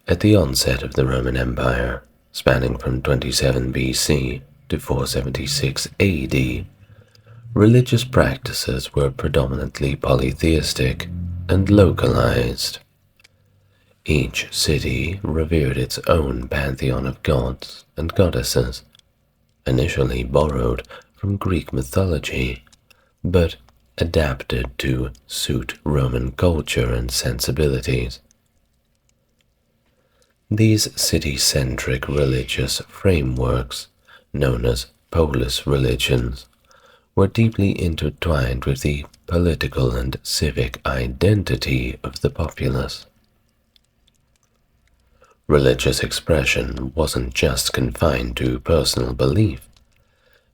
At the onset of the Roman Empire, spanning from 27 BC to 476 AD, religious practices were predominantly polytheistic and localized. Each city revered its own pantheon of gods and goddesses, initially borrowed from Greek mythology, but adapted to suit Roman culture and sensibilities. These city-centric religious frameworks, known as polis religions, were deeply intertwined with the political and civic identity of the populace. Religious expression wasn't just confined to personal belief,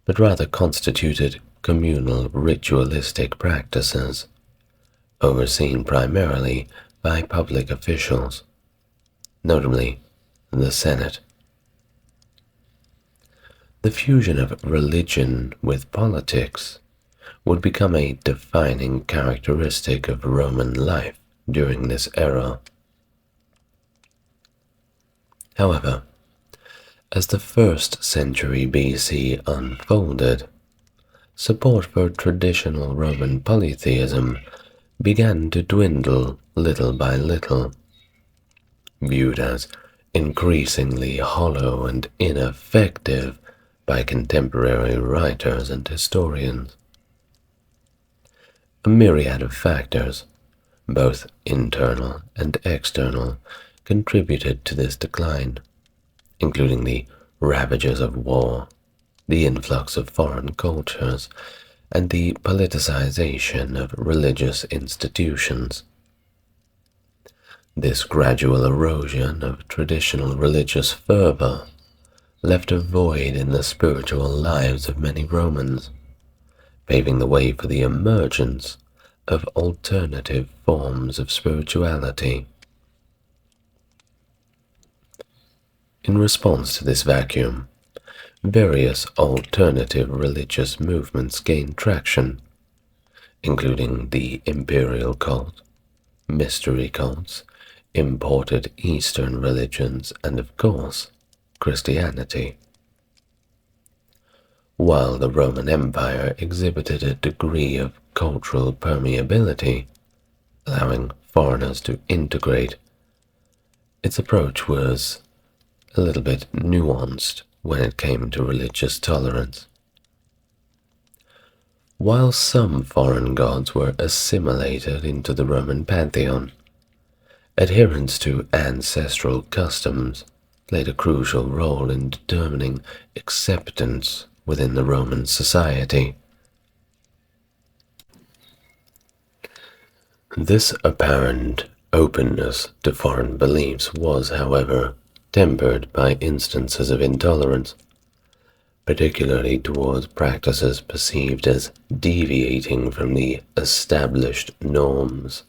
but rather constituted communal ritualistic practices, overseen primarily by public officials, notably the Senate. The fusion of religion with politics would become a defining characteristic of Roman life during this era. However, as the 1st century BC unfolded, support for traditional Roman polytheism began to dwindle little by little, viewed as increasingly hollow and ineffective by contemporary writers and historians. A myriad of factors, both internal and external, contributed to this decline, including the ravages of war, the influx of foreign cultures, and the politicization of religious institutions. This gradual erosion of traditional religious fervor left a void in the spiritual lives of many Romans, paving the way for the emergence of alternative forms of spirituality. In response to this vacuum, various alternative religious movements gained traction, including the imperial cult, mystery cults, imported Eastern religions, and of course, Christianity. While the Roman Empire exhibited a degree of cultural permeability, allowing foreigners to integrate, its approach was a little bit nuanced when it came to religious tolerance. While some foreign gods were assimilated into the Roman pantheon, adherence to ancestral customs played a crucial role in determining acceptance within the Roman society. This apparent openness to foreign beliefs was, however, tempered by instances of intolerance, particularly towards practices perceived as deviating from the established norms.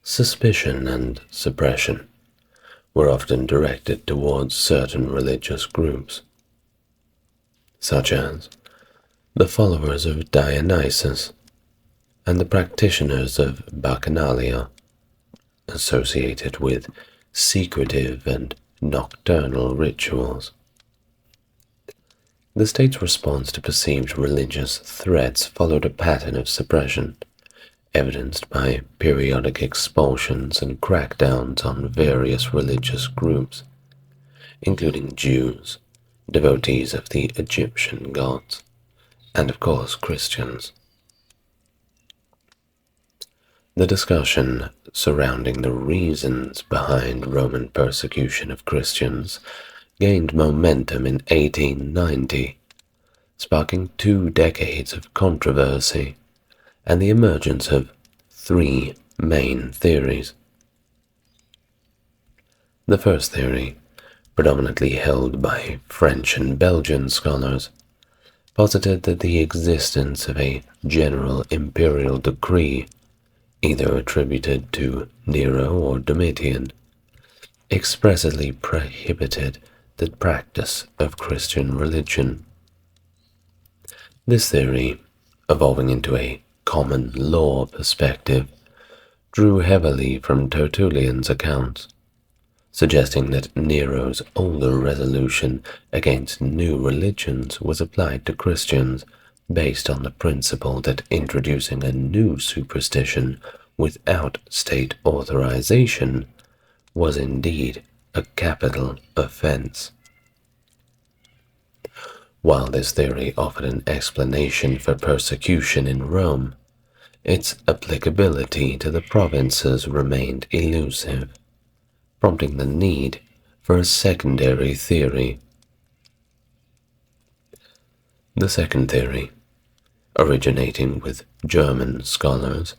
Suspicion and suppression were often directed towards certain religious groups, such as the followers of Dionysus and the practitioners of Bacchanalia, associated with secretive and nocturnal rituals. The state's response to perceived religious threats followed a pattern of suppression, evidenced by periodic expulsions and crackdowns on various religious groups, including Jews, devotees of the Egyptian gods, and of course Christians. The discussion surrounding the reasons behind Roman persecution of Christians gained momentum in 1890, sparking 2 decades of controversy and the emergence of 3 main theories. The first theory, predominantly held by French and Belgian scholars, posited that the existence of a general imperial decree, either attributed to Nero or Domitian, expressly prohibited the practice of Christian religion. This theory, evolving into a common law perspective, drew heavily from Tertullian's accounts, suggesting that Nero's older resolution against new religions was applied to Christians based on the principle that introducing a new superstition without state authorization was indeed a capital offense. While this theory offered an explanation for persecution in Rome, its applicability to the provinces remained elusive, prompting the need for a secondary theory. The second theory, originating with German scholars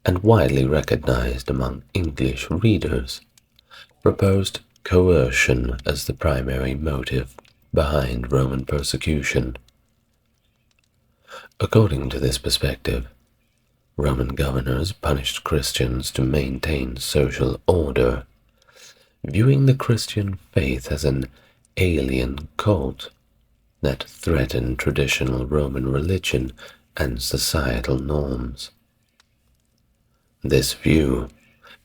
and widely recognized among English readers, proposed coercion as the primary motive behind Roman persecution. According to this perspective, Roman governors punished Christians to maintain social order, viewing the Christian faith as an alien cult that threatened traditional Roman religion and societal norms. This view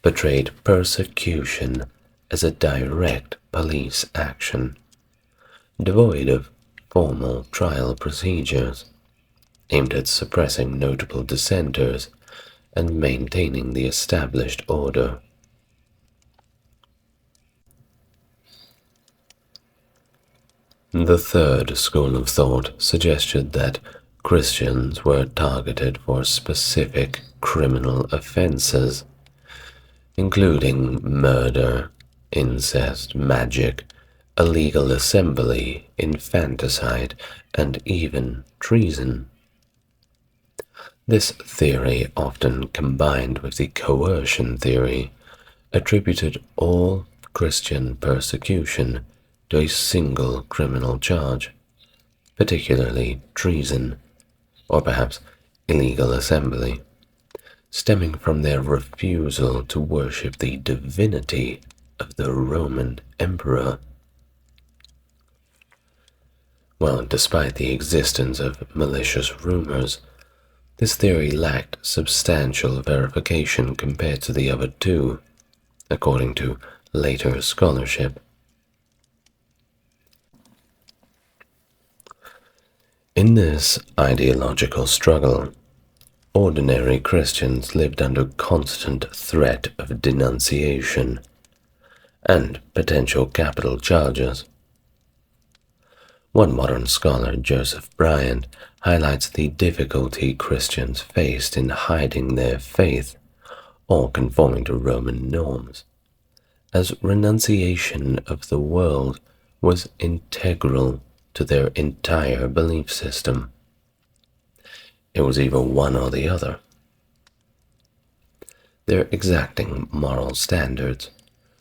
portrayed persecution as a direct police action, devoid of formal trial procedures, aimed at suppressing notable dissenters and maintaining the established order. The third school of thought suggested that Christians were targeted for specific criminal offenses, including murder, incest, magic, illegal assembly, infanticide, and even treason. This theory, often combined with the coercion theory, attributed all Christian persecution to a single criminal charge, particularly treason, or perhaps illegal assembly, stemming from their refusal to worship the divinity of the Roman emperor. Well, despite the existence of malicious rumors, this theory lacked substantial verification compared to the other two, according to later scholarship. In this ideological struggle, ordinary Christians lived under constant threat of denunciation and potential capital charges. One modern scholar, Joseph Bryant, highlights the difficulty Christians faced in hiding their faith or conforming to Roman norms, as renunciation of the world was integral to their entire belief system. It was either one or the other. Their exacting moral standards,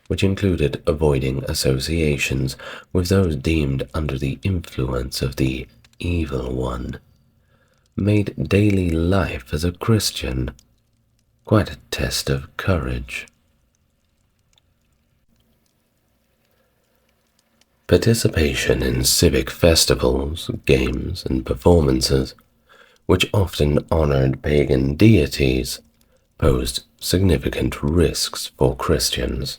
which included avoiding associations with those deemed under the influence of the evil one, made daily life as a Christian quite a test of courage. Participation in civic festivals, games, and performances, which often honored pagan deities, posed significant risks for Christians.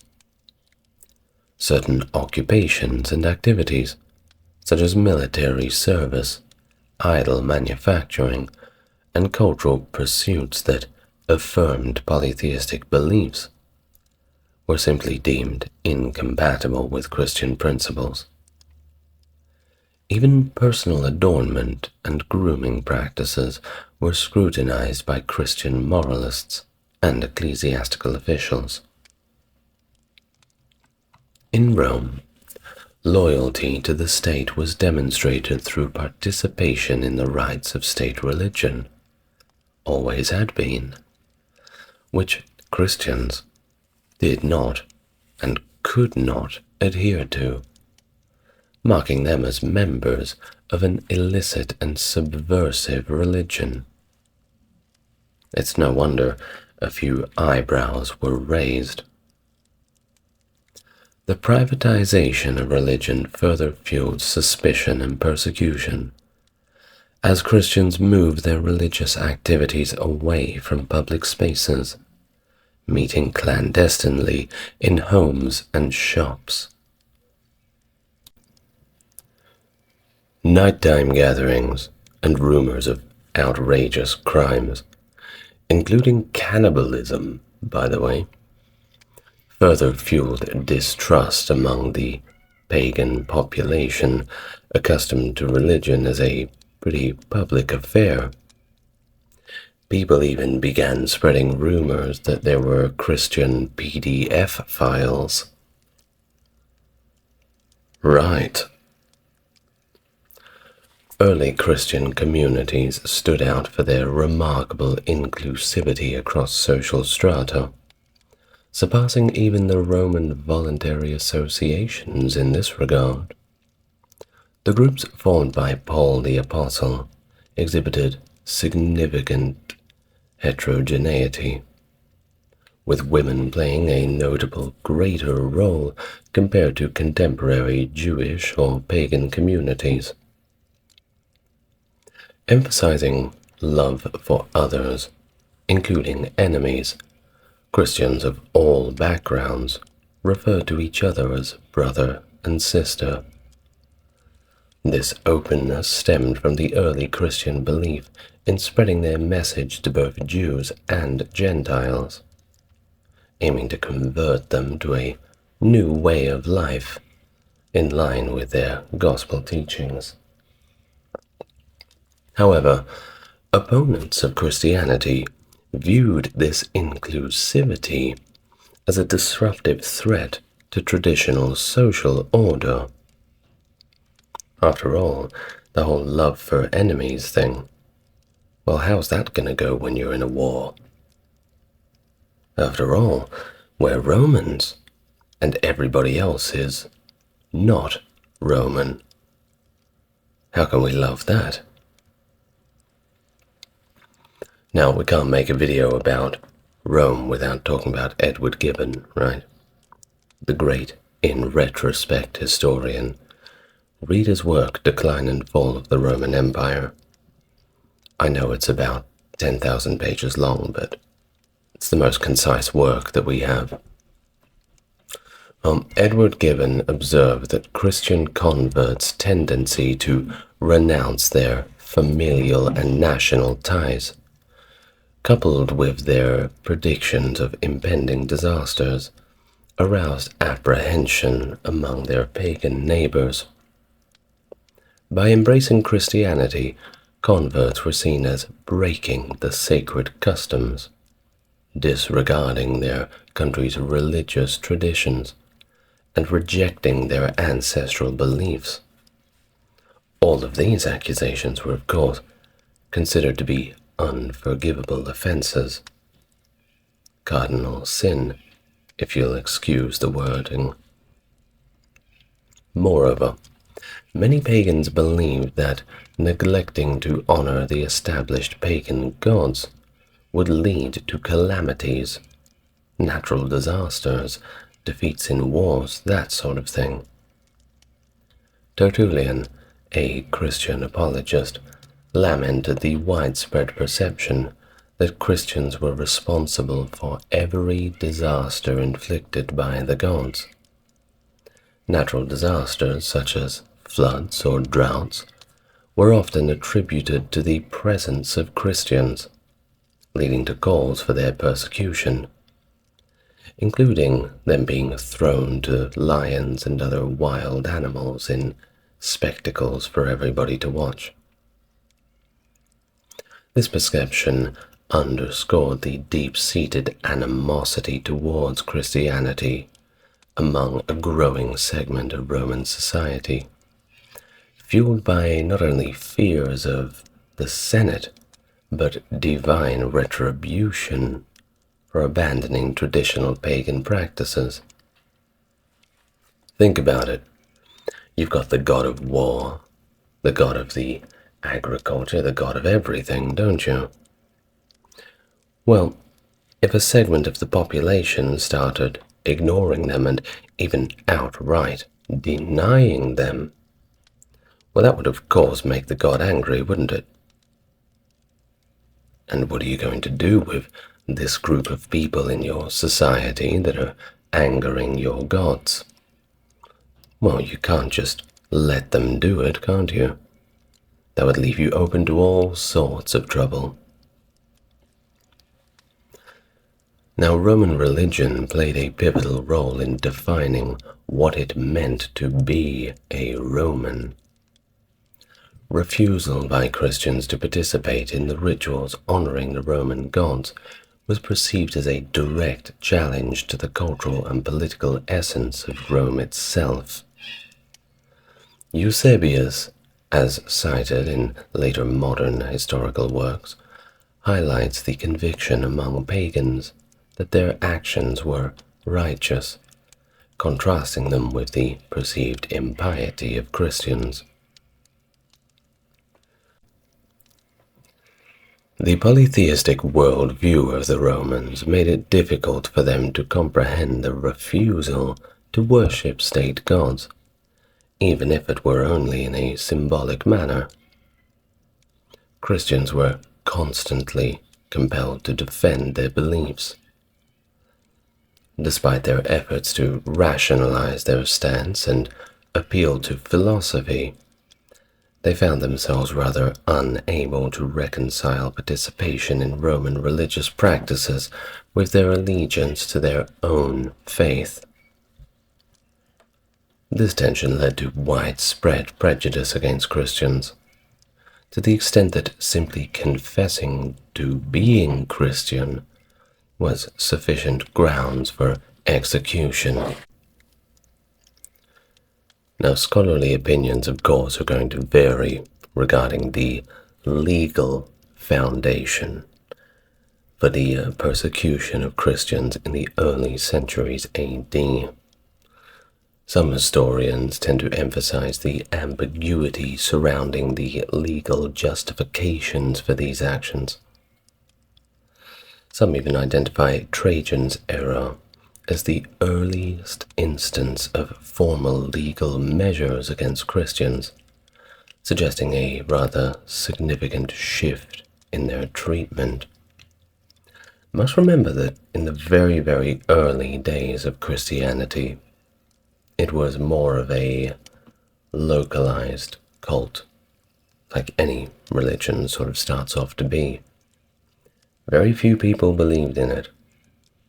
Certain occupations and activities, such as military service, idol manufacturing, and cultural pursuits that affirmed polytheistic beliefs, were simply deemed incompatible with Christian principles. Even personal adornment and grooming practices were scrutinized by Christian moralists and ecclesiastical officials. In Rome, loyalty to the state was demonstrated through participation in the rites of state religion, always had been, which Christians did not and could not adhere to, marking them as members of an illicit and subversive religion. It's no wonder a few eyebrows were raised. The privatization of religion further fueled suspicion and persecution, as Christians moved their religious activities away from public spaces, meeting clandestinely in homes and shops. Nighttime gatherings and rumors of outrageous crimes, including cannibalism, by the way, further fueled distrust among the pagan population, accustomed to religion as a pretty public affair. People even began spreading rumors that there were Christian PDF files. Right. Early Christian communities stood out for their remarkable inclusivity across social strata, surpassing even the Roman voluntary associations in this regard. The groups formed by Paul the Apostle exhibited significant heterogeneity, with women playing a notable greater role compared to contemporary Jewish or pagan communities. Emphasizing love for others, including enemies, Christians of all backgrounds refer to each other as brother and sister. This openness stemmed from the early Christian belief in spreading their message to both Jews and Gentiles, aiming to convert them to a new way of life in line with their gospel teachings. However, opponents of Christianity viewed this inclusivity as a disruptive threat to traditional social order. After all, the whole love for enemies thing, well, how's that going to go when you're in a war? After all, we're Romans, and everybody else is not Roman. How can we love that? Now, we can't make a video about Rome without talking about Edward Gibbon, right? The great, in retrospect, historian. Read his work, Decline and Fall of the Roman Empire. I know it's about 10,000 pages long, but it's the most concise work that we have. Edward Gibbon observed that Christian converts' tendency to renounce their familial and national ties, coupled with their predictions of impending disasters, aroused apprehension among their pagan neighbors. By embracing Christianity, converts were seen as breaking the sacred customs, disregarding their country's religious traditions, and rejecting their ancestral beliefs. All of these accusations were, of course, considered to be unforgivable offenses. Cardinal sin, if you'll excuse the wording. Moreover, many pagans believed that neglecting to honor the established pagan gods would lead to calamities, natural disasters, defeats in wars, that sort of thing. Tertullian, a Christian apologist, lamented the widespread perception that Christians were responsible for every disaster inflicted by the gods. Natural disasters, such as floods or droughts, were often attributed to the presence of Christians, leading to calls for their persecution, including them being thrown to lions and other wild animals in spectacles for everybody to watch. This perception underscored the deep-seated animosity towards Christianity among a growing segment of Roman society, fueled by not only fears of the Senate, but divine retribution for abandoning traditional pagan practices. Think about it. You've got the god of war, the god of the agriculture, the god of everything, don't you? Well, if a segment of the population started ignoring them and even outright denying them, well, that would of course make the god angry, wouldn't it? And what are you going to do with this group of people in your society that are angering your gods. Well, you can't just let them do it, can't you? That would leave you open to all sorts of trouble. Now, Roman religion played a pivotal role in defining what it meant to be a Roman. Refusal by Christians to participate in the rituals honoring the Roman gods was perceived as a direct challenge to the cultural and political essence of Rome itself. Eusebius, as cited in later modern historical works, highlights the conviction among pagans that their actions were righteous, contrasting them with the perceived impiety of Christians. The polytheistic worldview of the Romans made it difficult for them to comprehend the refusal to worship state gods, even if it were only in a symbolic manner. Christians were constantly compelled to defend their beliefs. Despite their efforts to rationalize their stance and appeal to philosophy, they found themselves rather unable to reconcile participation in Roman religious practices with their allegiance to their own faith. This tension led to widespread prejudice against Christians, to the extent that simply confessing to being Christian was sufficient grounds for execution. Now, scholarly opinions, of course, are going to vary regarding the legal foundation for the persecution of Christians in the early centuries AD. Some historians tend to emphasize the ambiguity surrounding the legal justifications for these actions. Some even identify Trajan's era as the earliest instance of formal legal measures against Christians, suggesting a rather significant shift in their treatment. Must remember that in the very, very early days of Christianity, it was more of a localized cult, like any religion sort of starts off to be. Very few people believed in it.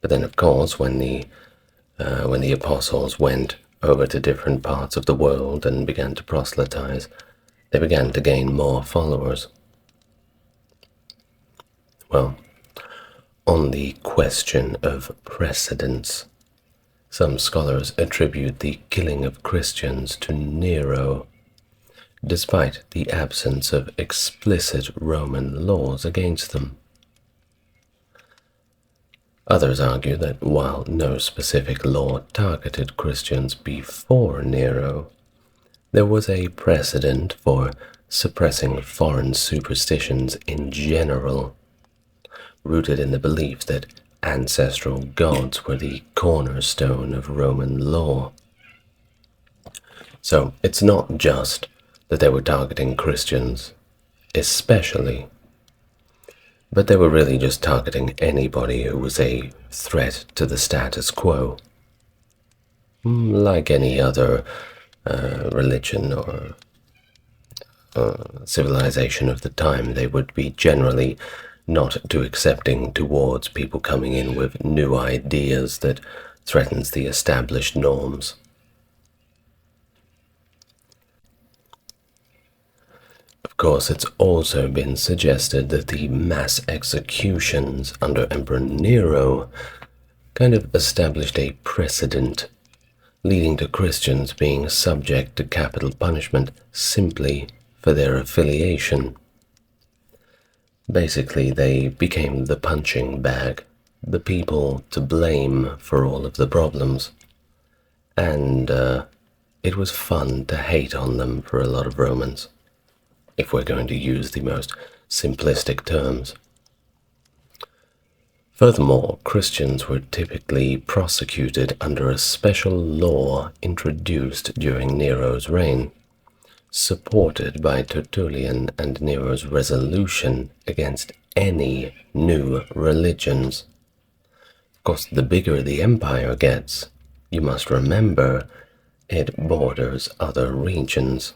But then, of course, when the apostles went over to different parts of the world and began to proselytize, they began to gain more followers. Well, on the question of precedence, some scholars attribute the killing of Christians to Nero, despite the absence of explicit Roman laws against them. Others argue that while no specific law targeted Christians before Nero, there was a precedent for suppressing foreign superstitions in general, rooted in the belief that ancestral gods were the cornerstone of Roman law. So it's not just that they were targeting Christians, especially, but they were really just targeting anybody who was a threat to the status quo. Like any other religion or civilization of the time, they would be generally not too accepting towards people coming in with new ideas that threatens the established norms. Of course, it's also been suggested that the mass executions under Emperor Nero kind of established a precedent, leading to Christians being subject to capital punishment simply for their affiliation. Basically, they became the punching bag, the people to blame for all of the problems, and it was fun to hate on them for a lot of Romans, if we're going to use the most simplistic terms. Furthermore, Christians were typically prosecuted under a special law introduced during Nero's reign, supported by Tertullian and Nero's resolution against any new religions. Of course, the bigger the empire gets, you must remember it borders other regions.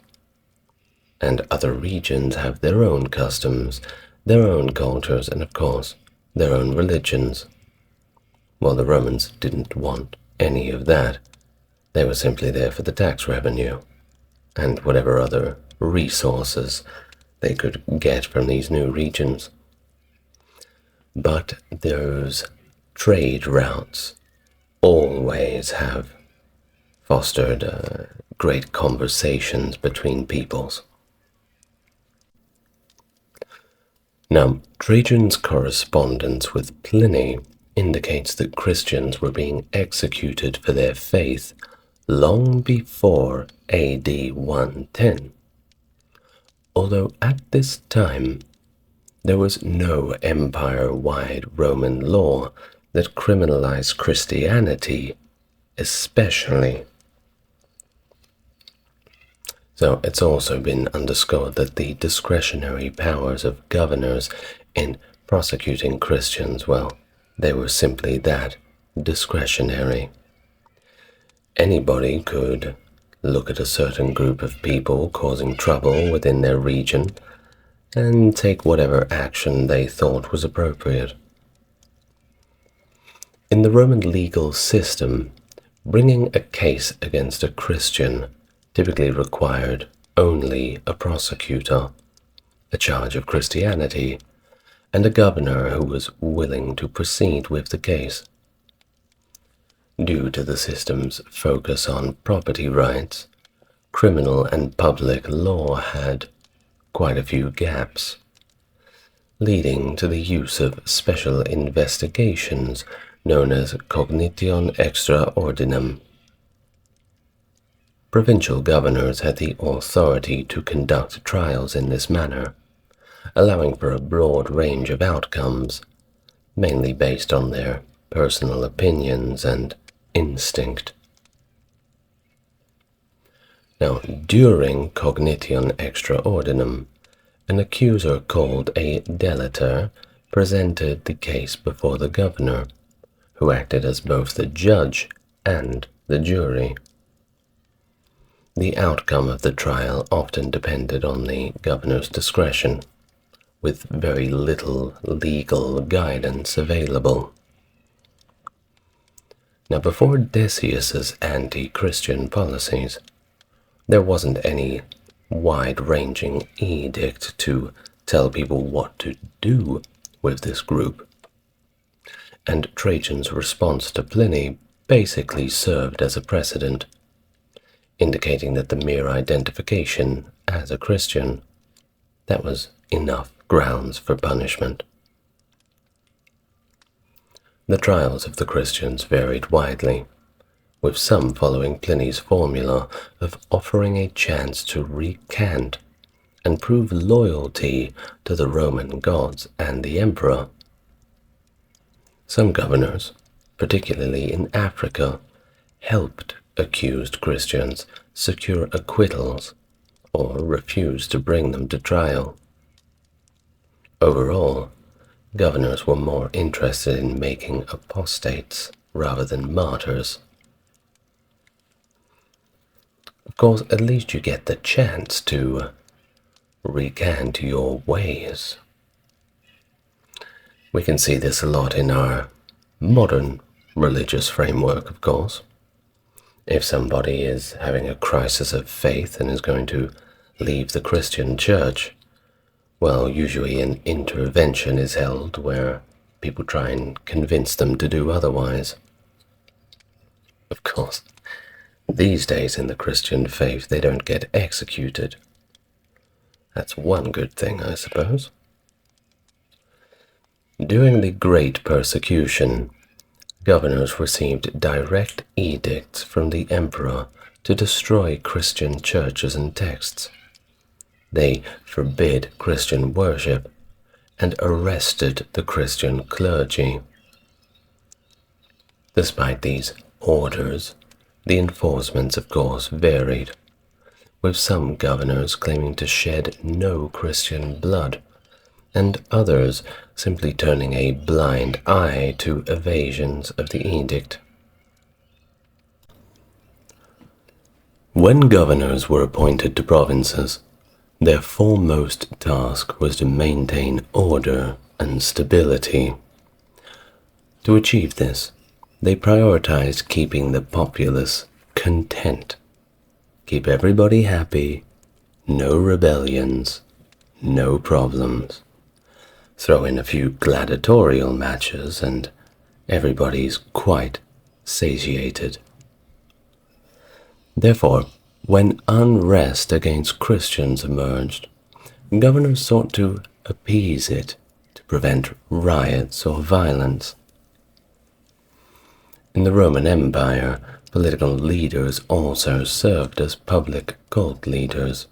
And other regions have their own customs, their own cultures, and of course, their own religions. Well, the Romans didn't want any of that. They were simply there for the tax revenue and whatever other resources they could get from these new regions. But those trade routes always have fostered great conversations between peoples. Now, Trajan's correspondence with Pliny indicates that Christians were being executed for their faith long before AD 110, although at this time there was no empire-wide Roman law that criminalized Christianity especially. So it's also been underscored that the discretionary powers of governors in prosecuting Christians, well, they were simply that, discretionary. Anybody could look at a certain group of people causing trouble within their region and take whatever action they thought was appropriate. In the Roman legal system, bringing a case against a Christian typically required only a prosecutor, a charge of Christianity, and a governor who was willing to proceed with the case. Due to the system's focus on property rights, criminal and public law had quite a few gaps, leading to the use of special investigations known as cognition extra ordinem. Provincial governors had the authority to conduct trials in this manner, allowing for a broad range of outcomes, mainly based on their personal opinions and instinct. Now, during cognition extra ordinem, an accuser called a delator presented the case before the governor, who acted as both the judge and the jury. The outcome of the trial often depended on the governor's discretion, with very little legal guidance available. Now, before Decius's anti-Christian policies, there wasn't any wide-ranging edict to tell people what to do with this group, and Trajan's response to Pliny basically served as a precedent, indicating that the mere identification as a Christian, that was enough grounds for punishment. The trials of the Christians varied widely, with some following Pliny's formula of offering a chance to recant and prove loyalty to the Roman gods and the emperor. Some governors, particularly in Africa, helped accused Christians secure acquittals or refused to bring them to trial. Overall, governors were more interested in making apostates rather than martyrs. Of course, at least you get the chance to recant your ways. We can see this a lot in our modern religious framework, of course. If somebody is having a crisis of faith and is going to leave the Christian church, well, usually an intervention is held where people try and convince them to do otherwise. Of course, these days in the Christian faith, they don't get executed. That's one good thing, I suppose. During the Great Persecution, governors received direct edicts from the emperor to destroy Christian churches and texts. They forbid Christian worship and arrested the Christian clergy. Despite these orders, the enforcements, of course, varied, with some governors claiming to shed no Christian blood and others simply turning a blind eye to evasions of the edict. When governors were appointed to provinces, their foremost task was to maintain order and stability. To achieve this, they prioritized keeping the populace content. Keep everybody happy, no rebellions, no problems. Throw in a few gladiatorial matches and everybody's quite satiated. Therefore, when unrest against Christians emerged, governors sought to appease it to prevent riots or violence. In the Roman Empire, political leaders also served as public cult leaders,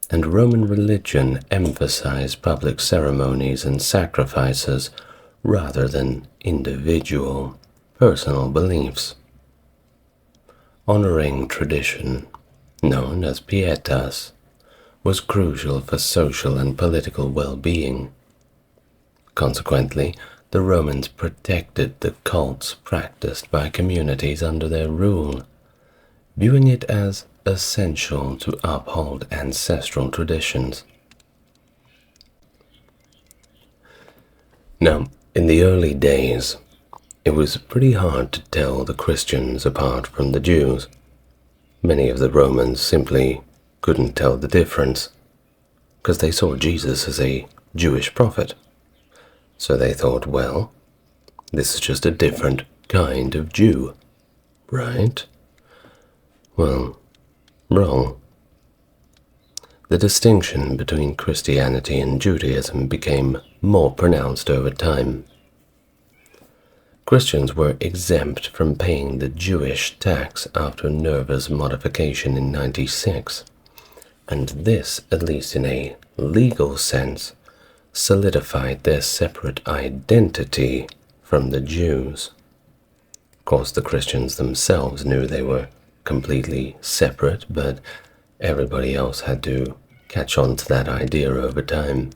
and Roman religion emphasized public ceremonies and sacrifices rather than individual, personal beliefs. Honoring tradition, known as pietas, was crucial for social and political well-being. Consequently, the Romans protected the cults practiced by communities under their rule, viewing it as essential to uphold ancestral traditions. Now, in the early days, it was pretty hard to tell the Christians apart from the Jews. Many of the Romans simply couldn't tell the difference, because they saw Jesus as a Jewish prophet. So they thought, well, this is just a different kind of Jew, right? Well, wrong. The distinction between Christianity and Judaism became more pronounced over time. Christians were exempt from paying the Jewish tax after Nerva's modification in 96, and this, at least in a legal sense, solidified their separate identity from the Jews. Of course, the Christians themselves knew they were completely separate, but everybody else had to catch on to that idea over time.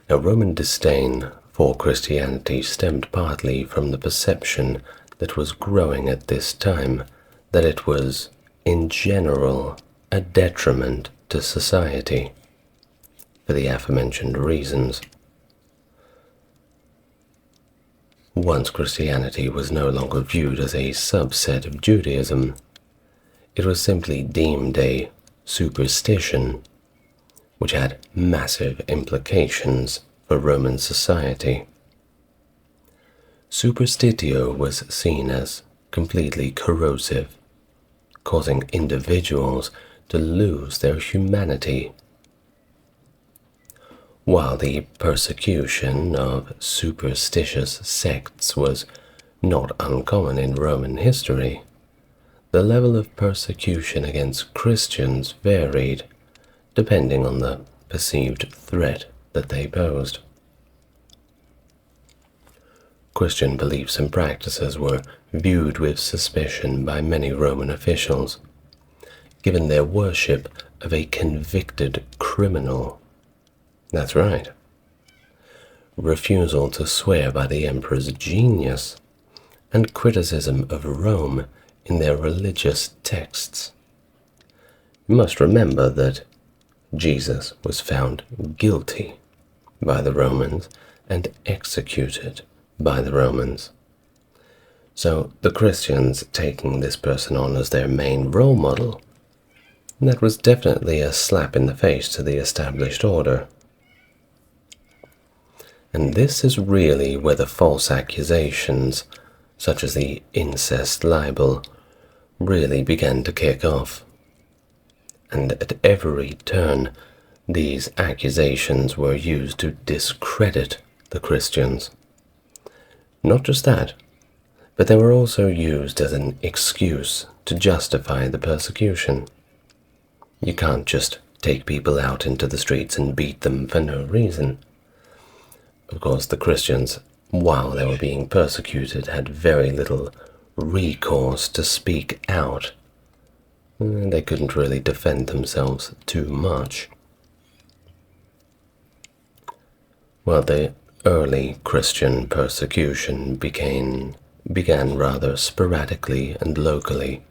Now, Roman disdain for Christianity stemmed partly from the perception that was growing at this time that it was, in general, a detriment to society, for the aforementioned reasons. Once Christianity was no longer viewed as a subset of Judaism, it was simply deemed a superstition, which had massive implications for Roman society. Superstitio was seen as completely corrosive, causing individuals to lose their humanity. While the persecution of superstitious sects was not uncommon in Roman history, the level of persecution against Christians varied depending on the perceived threat that they posed. Christian beliefs and practices were viewed with suspicion by many Roman officials, given their worship of a convicted criminal. That's right. Refusal to swear by the emperor's genius, and criticism of Rome in their religious texts. You must remember that Jesus was found guilty by the Romans and executed by the Romans. So the Christians taking this person on as their main role model, that was definitely a slap in the face to the established order. And this is really where the false accusations, such as the incest libel, really began to kick off. And at every turn, these accusations were used to discredit the Christians. Not just that, but they were also used as an excuse to justify the persecution. You can't just take people out into the streets and beat them for no reason. Of course, the Christians, while they were being persecuted, had very little recourse to speak out. They couldn't really defend themselves too much. Well, the early Christian persecution began rather sporadically and locally,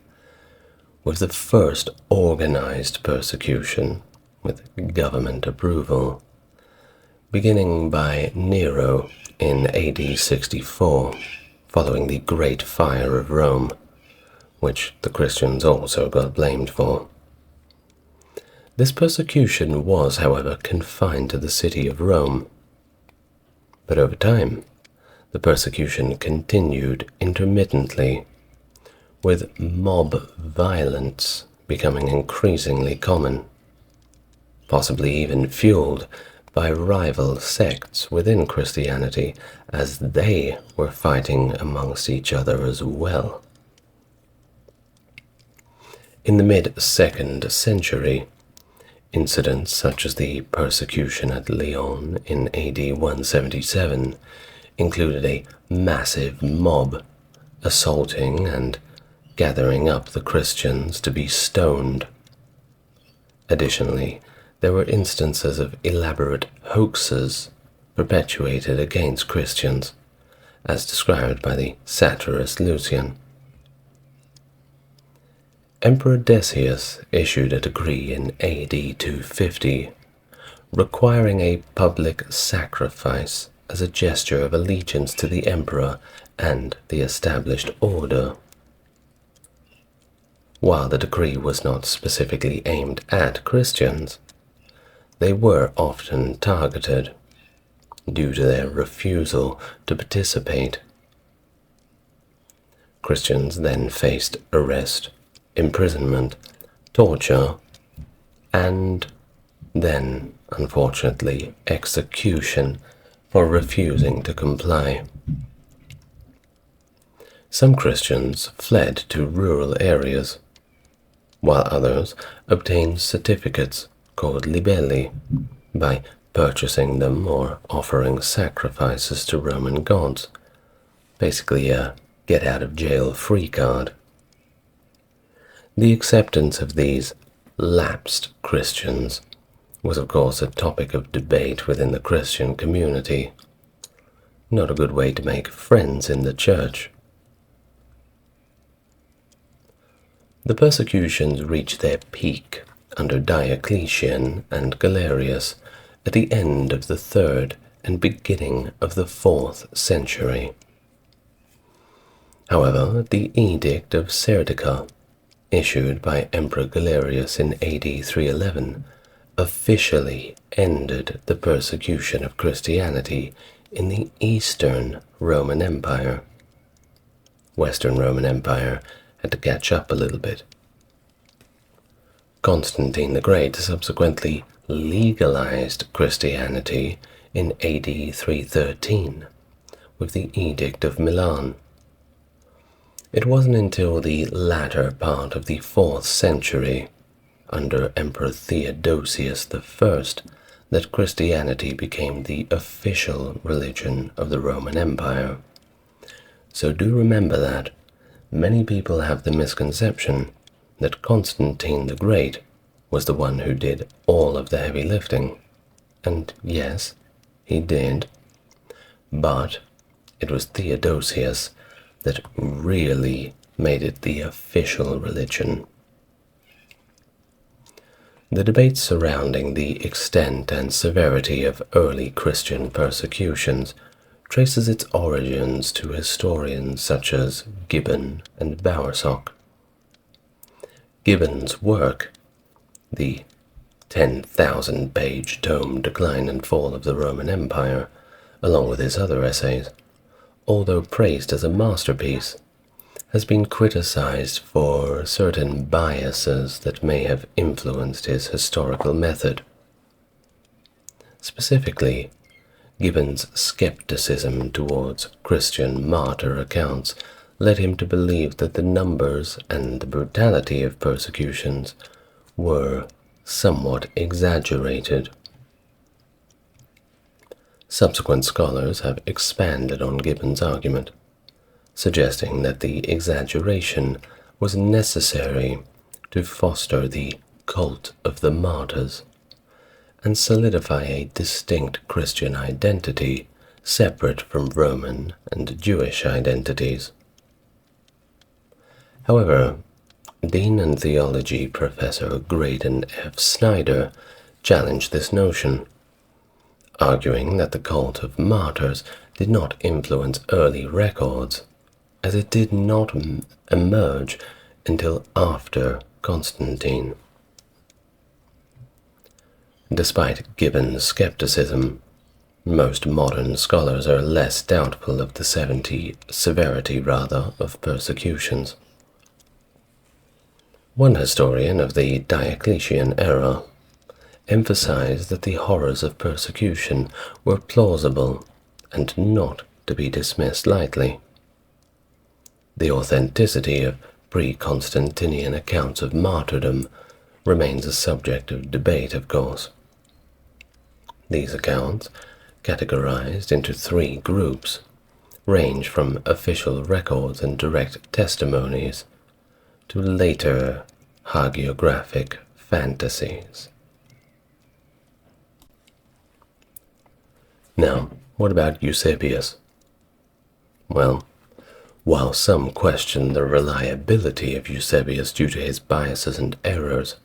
with the first organized persecution, with government approval, beginning by Nero in AD 64, following the Great Fire of Rome, which the Christians also got blamed for. This persecution was, however, confined to the city of Rome, but over time, the persecution continued intermittently, with mob violence becoming increasingly common, possibly even fueled by rival sects within Christianity, as they were fighting amongst each other as well. In the mid-2nd century, incidents such as the persecution at Lyon in AD 177 included a massive mob assaulting and gathering up the Christians to be stoned. Additionally, there were instances of elaborate hoaxes perpetuated against Christians, as described by the satirist Lucian. Emperor Decius issued a decree in AD 250, requiring a public sacrifice as a gesture of allegiance to the emperor and the established order. While the decree was not specifically aimed at Christians, they were often targeted due to their refusal to participate. Christians then faced arrest, imprisonment, torture, and then, unfortunately, execution for refusing to comply. Some Christians fled to rural areas, while others obtained certificates called libelli by purchasing them or offering sacrifices to Roman gods, basically a get-out-of-jail-free card. The acceptance of these lapsed Christians was of course a topic of debate within the Christian community. Not a good way to make friends in the church. The persecutions reached their peak under Diocletian and Galerius at the end of the 3rd and beginning of the 4th century. However, the Edict of Serdica, issued by Emperor Galerius in AD 311, officially ended the persecution of Christianity in the Eastern Roman Empire. Western Roman Empire had to catch up a little bit. Constantine the Great subsequently legalized Christianity in AD 313 with the Edict of Milan. It wasn't until the latter part of the 4th century, under Emperor Theodosius I, that Christianity became the official religion of the Roman Empire. So do remember that. Many people have the misconception that Constantine the Great was the one who did all of the heavy lifting. And yes, he did. But it was Theodosius that really made it the official religion. The debate surrounding the extent and severity of early Christian persecutions traces its origins to historians such as Gibbon and Bowersock. Gibbon's work, the 10,000-page tome Decline and Fall of the Roman Empire, along with his other essays, although praised as a masterpiece, has been criticized for certain biases that may have influenced his historical method. Specifically, Gibbon's skepticism towards Christian martyr accounts led him to believe that the numbers and the brutality of persecutions were somewhat exaggerated. Subsequent scholars have expanded on Gibbon's argument, suggesting that the exaggeration was necessary to foster the cult of the martyrs, and solidify a distinct Christian identity separate from Roman and Jewish identities. However, Dean and Theology Professor Graydon F. Snyder challenged this notion, arguing that the cult of martyrs did not influence early records, as it did not emerge until after Constantine. Despite Gibbon's skepticism, most modern scholars are less doubtful of the severity of persecutions. One historian of the Diocletian era emphasized that the horrors of persecution were plausible and not to be dismissed lightly. The authenticity of pre-Constantinian accounts of martyrdom remains a subject of debate, of course. These accounts, categorized into three groups, range from official records and direct testimonies to later hagiographic fantasies. Now, what about Eusebius? Well, while some question the reliability of Eusebius due to his biases and errors,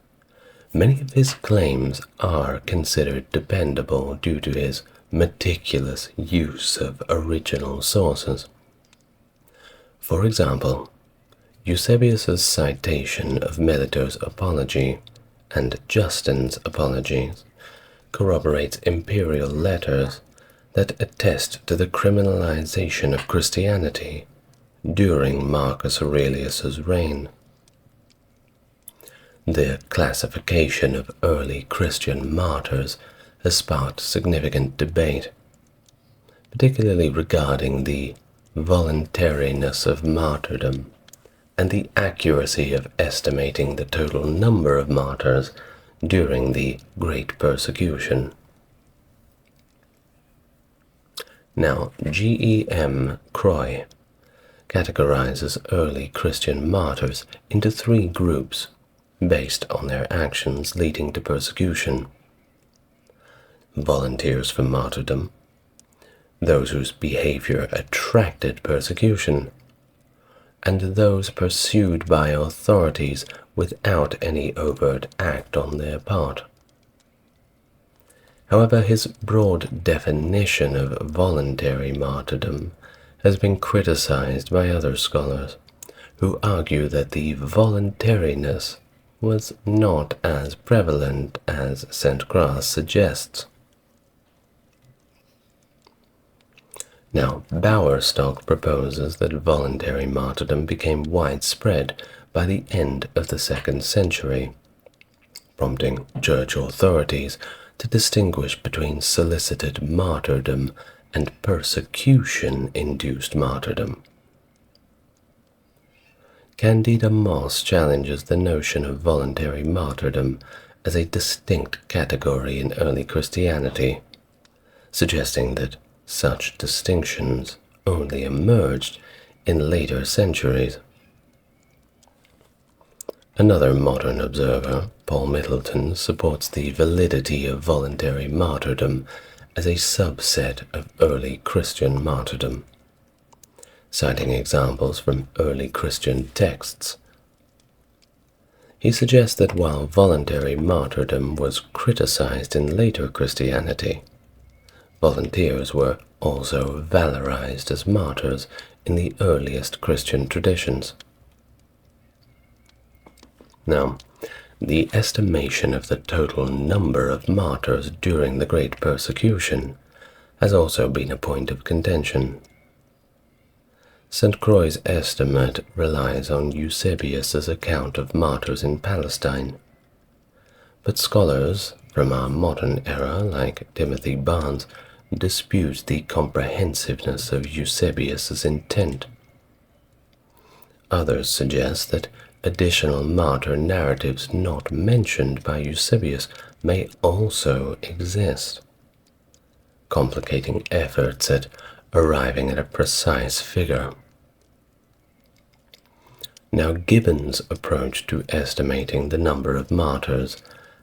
many of his claims are considered dependable due to his meticulous use of original sources. For example, Eusebius's citation of Melito's Apology and Justin's Apologies corroborates imperial letters that attest to the criminalization of Christianity during Marcus Aurelius's reign. The classification of early Christian martyrs has sparked significant debate, particularly regarding the voluntariness of martyrdom and the accuracy of estimating the total number of martyrs during the Great Persecution. Now, G.E.M. Croy categorizes early Christian martyrs into three groups based on their actions leading to persecution: volunteers for martyrdom, those whose behavior attracted persecution, and those pursued by authorities without any overt act on their part. However, his broad definition of voluntary martyrdom has been criticized by other scholars, who argue that the voluntariness was not as prevalent as St. Grass suggests. Now, Bowerstock proposes that voluntary martyrdom became widespread by the end of the 2nd century, prompting church authorities to distinguish between solicited martyrdom and persecution-induced martyrdom. Candida Moss challenges the notion of voluntary martyrdom as a distinct category in early Christianity, suggesting that such distinctions only emerged in later centuries. Another modern observer, Paul Middleton, supports the validity of voluntary martyrdom as a subset of early Christian martyrdom, citing examples from early Christian texts. He suggests that while voluntary martyrdom was criticized in later Christianity, volunteers were also valorized as martyrs in the earliest Christian traditions. Now, the estimation of the total number of martyrs during the Great Persecution has also been a point of contention. St. Croix's estimate relies on Eusebius's account of martyrs in Palestine, but scholars from our modern era, like Timothy Barnes, dispute the comprehensiveness of Eusebius's intent. Others suggest that additional martyr narratives not mentioned by Eusebius may also exist, complicating efforts at arriving at a precise figure. Now, Gibbon's approach to estimating the number of martyrs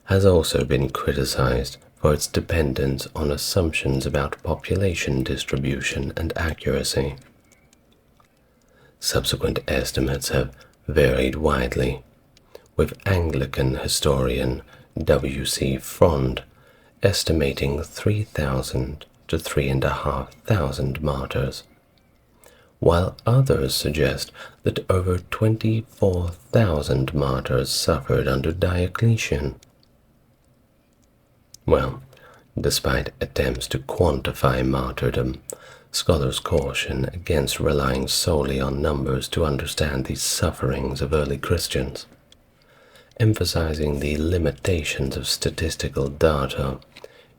has also been criticized for its dependence on assumptions about population distribution and accuracy. Subsequent estimates have varied widely, with Anglican historian W.C. Frond estimating 3,000 to 3,500 martyrs, while others suggest that over 24,000 martyrs suffered under Diocletian. Well, despite attempts to quantify martyrdom, scholars caution against relying solely on numbers to understand the sufferings of early Christians, emphasizing the limitations of statistical data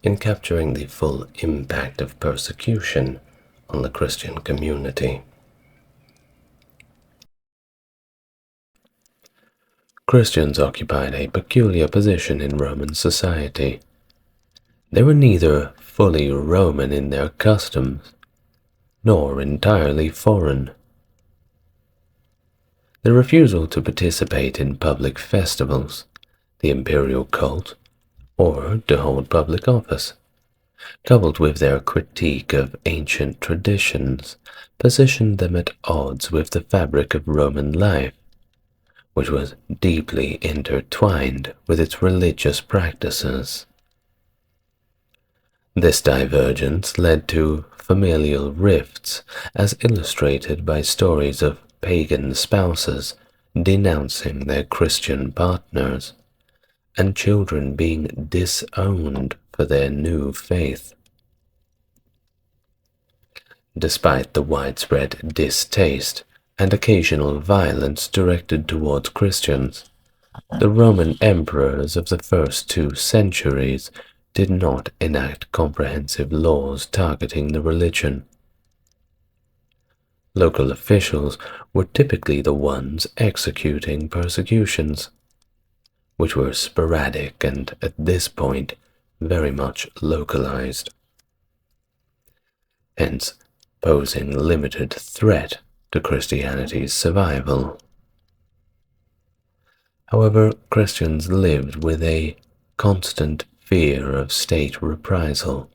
in capturing the full impact of persecution on the Christian community. Christians occupied a peculiar position in Roman society. They were neither fully Roman in their customs, nor entirely foreign. The refusal to participate in public festivals, the imperial cult, or to hold public office, coupled with their critique of ancient traditions, positioned them at odds with the fabric of Roman life, which was deeply intertwined with its religious practices. This divergence led to familial rifts, as illustrated by stories of pagan spouses denouncing their Christian partners, and children being disowned for their new faith. Despite the widespread distaste and occasional violence directed towards Christians, the Roman emperors of the first 2 centuries did not enact comprehensive laws targeting the religion. Local officials were typically the ones executing persecutions, which were sporadic and, at this point, very much localized, hence posing limited threat to Christianity's survival. However, Christians lived with a constant fear of state reprisal,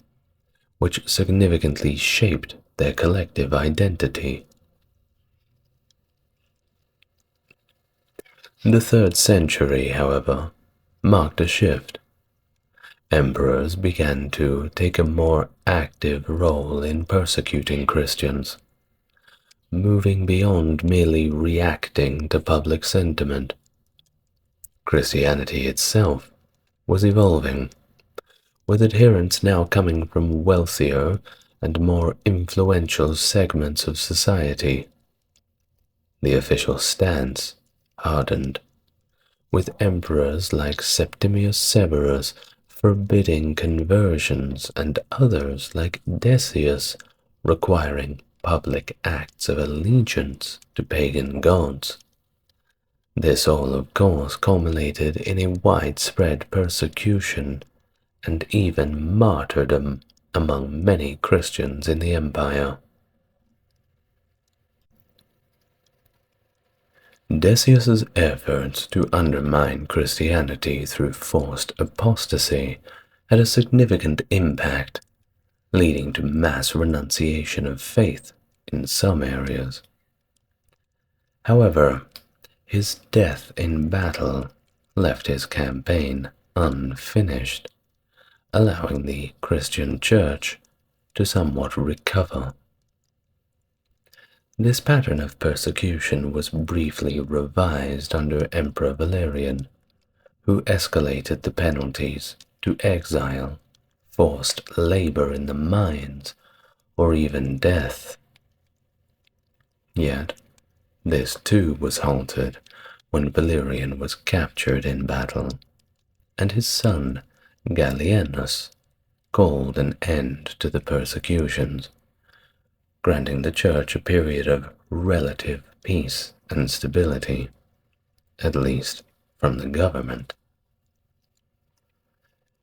which significantly shaped their collective identity. The 3rd century, however, marked a shift. Emperors began to take a more active role in persecuting Christians, moving beyond merely reacting to public sentiment. Christianity itself was evolving, with adherents now coming from wealthier and more influential segments of society. The official stance hardened, with emperors like Septimius Severus forbidding conversions and others like Decius requiring public acts of allegiance to pagan gods. This all, of course, culminated in a widespread persecution and even martyrdom among many Christians in the empire. Decius's efforts to undermine Christianity through forced apostasy had a significant impact, leading to mass renunciation of faith in some areas. However, his death in battle left his campaign unfinished, allowing the Christian Church to somewhat recover. This pattern of persecution was briefly revised under Emperor Valerian, who escalated the penalties to exile, forced labor in the mines, or even death. Yet, this too was halted when Valerian was captured in battle, and his son, Gallienus, called an end to the persecutions, granting the Church a period of relative peace and stability, at least from the government.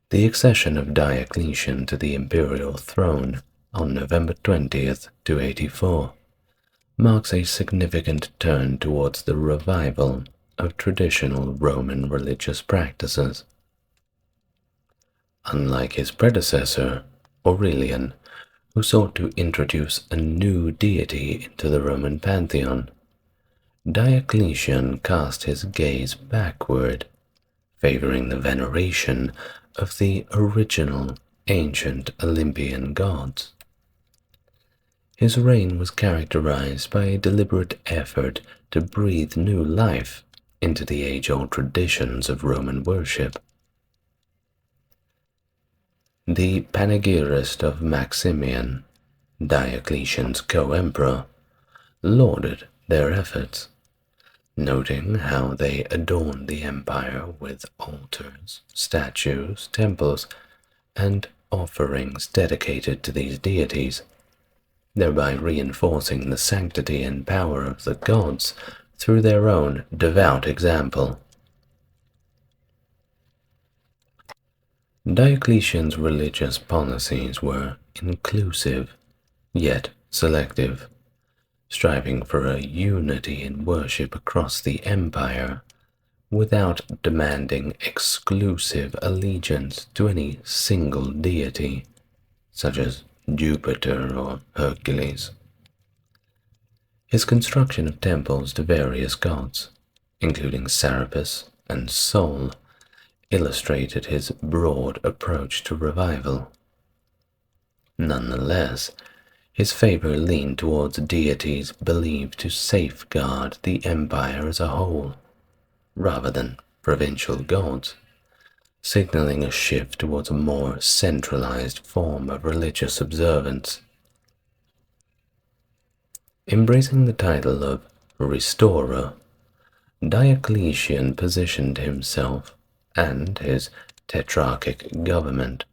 The accession of Diocletian to the imperial throne on November 20th, 284, marks a significant turn towards the revival of traditional Roman religious practices. unlike his predecessor, Aurelian, who sought to introduce a new deity into the Roman pantheon, Diocletian cast his gaze backward, favoring the veneration of the original ancient Olympian gods. His reign was characterized by a deliberate effort to breathe new life into the age-old traditions of Roman worship. The panegyrist of Maximian, Diocletian's co-emperor, lauded their efforts, noting how they adorned the empire with altars, statues, temples, and offerings dedicated to these deities, thereby reinforcing the sanctity and power of the gods through their own devout example. Diocletian's religious policies were inclusive, yet selective, striving for a unity in worship across the empire, without demanding exclusive allegiance to any single deity, such as Jupiter or Hercules. His construction of temples to various gods, including Serapis and Sol, illustrated his broad approach to revival. Nonetheless, his favor leaned towards deities believed to safeguard the empire as a whole, rather than provincial gods, signaling a shift towards a more centralized form of religious observance. Embracing the title of Restorer, Diocletian positioned himself and his tetrarchic government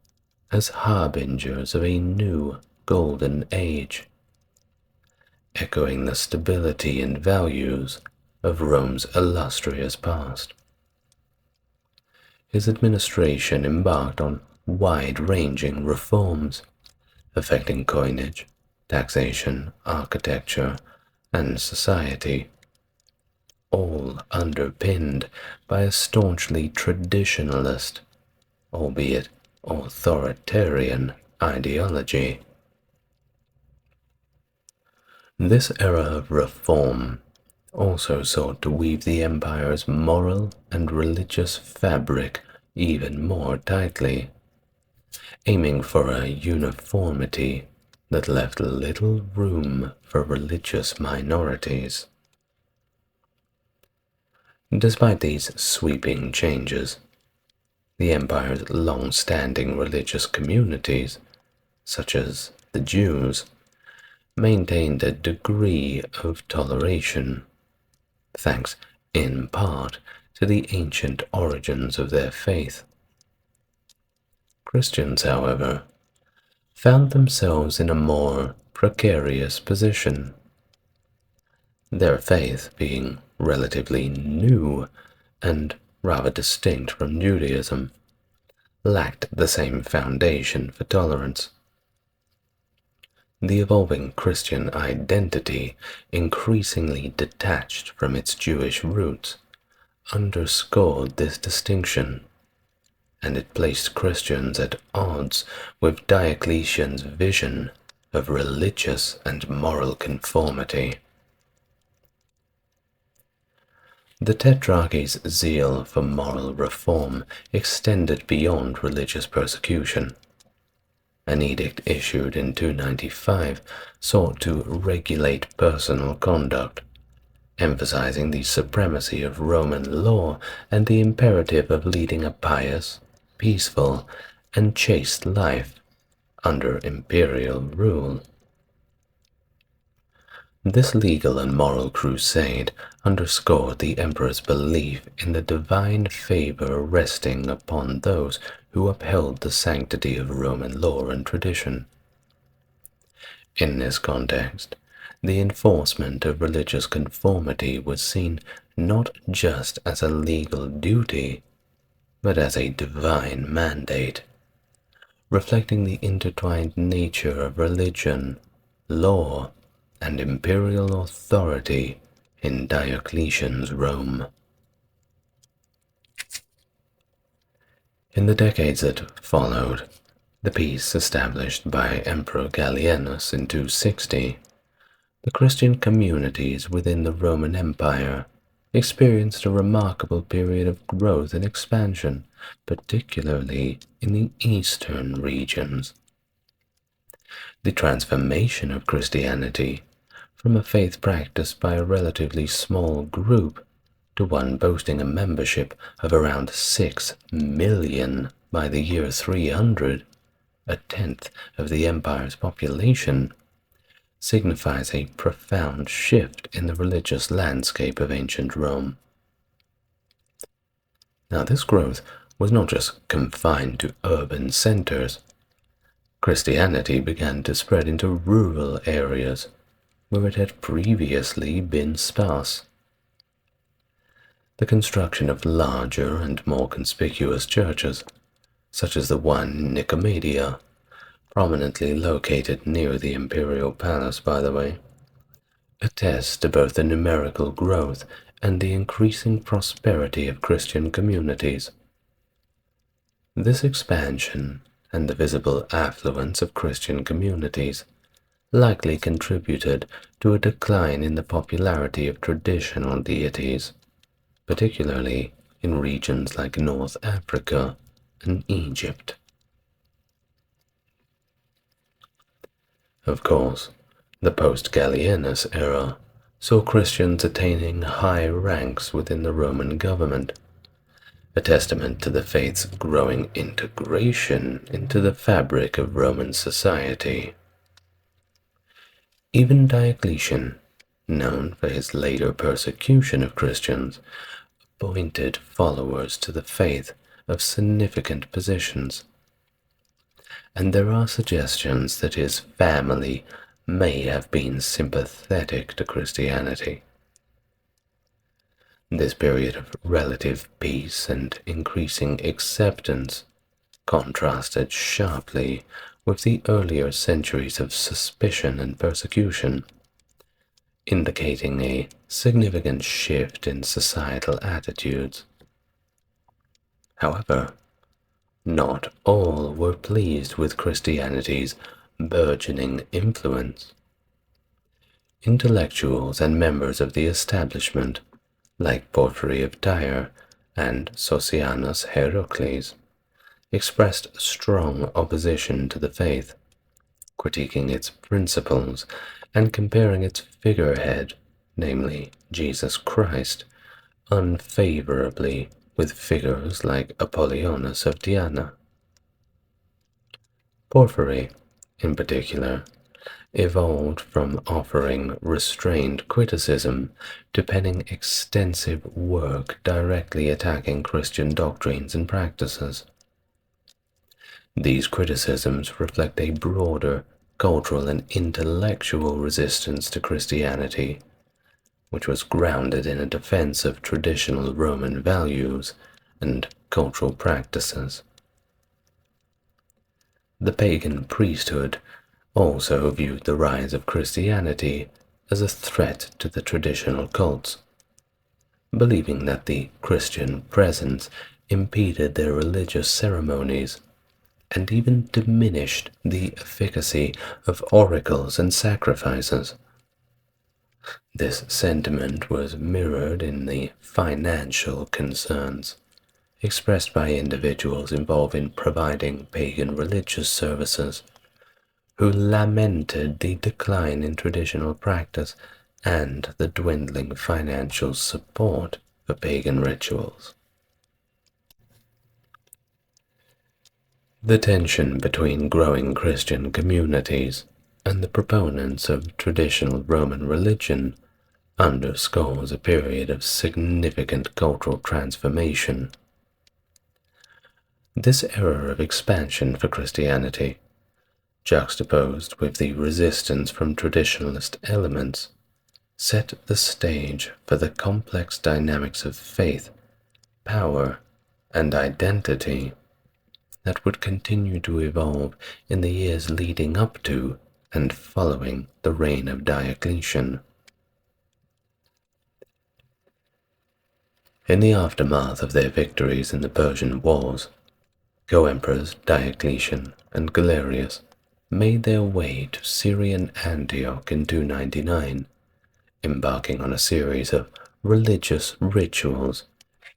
as harbingers of a new golden age, echoing the stability and values of Rome's illustrious past. His administration embarked on wide-ranging reforms, affecting coinage, taxation, architecture, and society, all underpinned by a staunchly traditionalist, albeit authoritarian, ideology. This era of reform also sought to weave the empire's moral and religious fabric even more tightly, aiming for a uniformity that left little room for religious minorities. Despite these sweeping changes, the empire's long-standing religious communities, such as the Jews, maintained a degree of toleration, thanks in part to the ancient origins of their faith. Christians, however, found themselves in a more precarious position. Their faith, being relatively new and rather distinct from Judaism, lacked the same foundation for tolerance. The evolving Christian identity, increasingly detached from its Jewish roots, underscored this distinction, and it placed Christians at odds with Diocletian's vision of religious and moral conformity. The Tetrarchy's zeal for moral reform extended beyond religious persecution. An edict issued in 295 sought to regulate personal conduct, emphasizing the supremacy of Roman law and the imperative of leading a pious, peaceful, and chaste life under imperial rule. This legal and moral crusade underscored the emperor's belief in the divine favor resting upon those who upheld the sanctity of Roman law and tradition. In this context, the enforcement of religious conformity was seen not just as a legal duty, but as a divine mandate, reflecting the intertwined nature of religion, law, and imperial authority in Diocletian's Rome. In the decades that followed, the peace established by Emperor Gallienus in 260, the Christian communities within the Roman Empire experienced a remarkable period of growth and expansion, particularly in the eastern regions. The transformation of Christianity from a faith practiced by a relatively small group to one boasting a membership of around 6 million by the year 300, a tenth of the empire's population, signifies a profound shift in the religious landscape of ancient Rome. Now, this growth was not just confined to urban centers. Christianity began to spread into rural areas where it had previously been sparse. The construction of larger and more conspicuous churches, such as the one in Nicomedia, prominently located near the imperial palace, by the way, attests to both the numerical growth and the increasing prosperity of Christian communities. This expansion and the visible affluence of Christian communities likely contributed to a decline in the popularity of traditional deities, particularly in regions like North Africa and Egypt. Of course, the post-Gallienus era saw Christians attaining high ranks within the Roman government, a testament to the faith's growing integration into the fabric of Roman society. Even Diocletian, known for his later persecution of Christians, appointed followers to the faith of significant positions, and there are suggestions that his family may have been sympathetic to Christianity. This period of relative peace and increasing acceptance contrasted sharply with the earlier centuries of suspicion and persecution, indicating a significant shift in societal attitudes. However, not all were pleased with Christianity's burgeoning influence. Intellectuals and members of the establishment, like Porphyry of Tyre and Socianus Heracles, expressed strong opposition to the faith, critiquing its principles and comparing its figurehead, namely Jesus Christ, unfavorably with figures like Apollonius of Tyana. Porphyry, in particular, evolved from offering restrained criticism to penning extensive work directly attacking Christian doctrines and practices. These criticisms reflect a broader cultural and intellectual resistance to Christianity, which was grounded in a defense of traditional Roman values and cultural practices. The pagan priesthood also viewed the rise of Christianity as a threat to the traditional cults, believing that the Christian presence impeded their religious ceremonies and even diminished the efficacy of oracles and sacrifices. This sentiment was mirrored in the financial concerns expressed by individuals involved in providing pagan religious services, who lamented the decline in traditional practice and the dwindling financial support for pagan rituals. The tension between growing Christian communities and the proponents of traditional Roman religion underscores a period of significant cultural transformation. This era of expansion for Christianity, juxtaposed with the resistance from traditionalist elements, set the stage for the complex dynamics of faith, power, and identity that would continue to evolve in the years leading up to and following the reign of Diocletian. In the aftermath of their victories in the Persian Wars, Co-emperors Diocletian and Galerius made their way to Syrian Antioch in 299, embarking on a series of religious rituals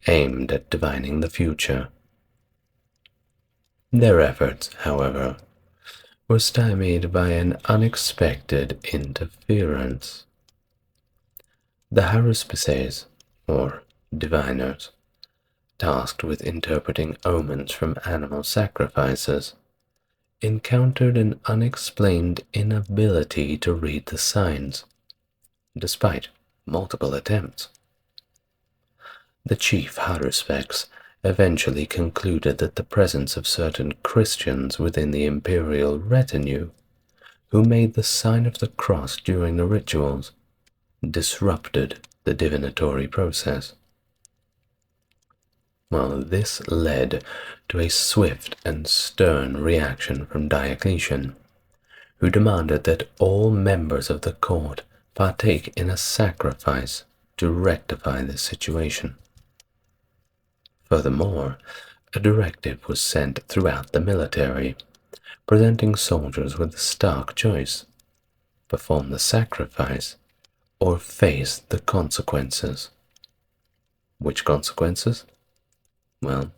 aimed at divining the future. Their efforts, however, were stymied by an unexpected interference. The haruspices, or diviners, tasked with interpreting omens from animal sacrifices, encountered an unexplained inability to read the signs, despite multiple attempts. The chief haruspices eventually concluded that the presence of certain Christians within the imperial retinue, who made the sign of the cross during the rituals, disrupted the divinatory process. Well, this led to a swift and stern reaction from Diocletian, who demanded that all members of the court partake in a sacrifice to rectify this situation. Furthermore, a directive was sent throughout the military, presenting soldiers with a stark choice: perform the sacrifice or face the consequences. Which consequences? Well,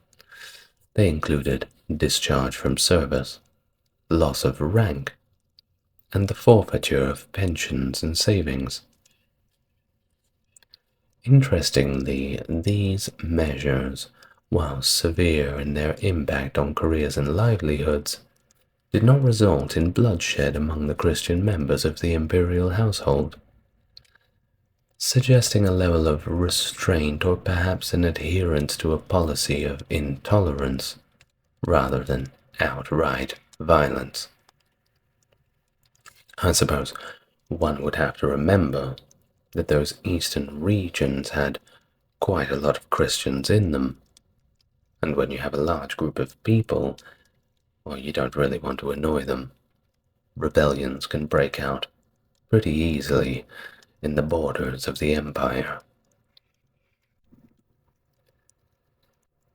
they included discharge from service, loss of rank, and the forfeiture of pensions and savings. Interestingly, these measures, while severe in their impact on careers and livelihoods, did not result in bloodshed among the Christian members of the imperial household, suggesting a level of restraint or perhaps an adherence to a policy of intolerance rather than outright violence. I suppose one would have to remember that those eastern regions had quite a lot of Christians in them, and when you have a large group of people, well, you don't really want to annoy them. Rebellions can break out pretty easily in the borders of the empire.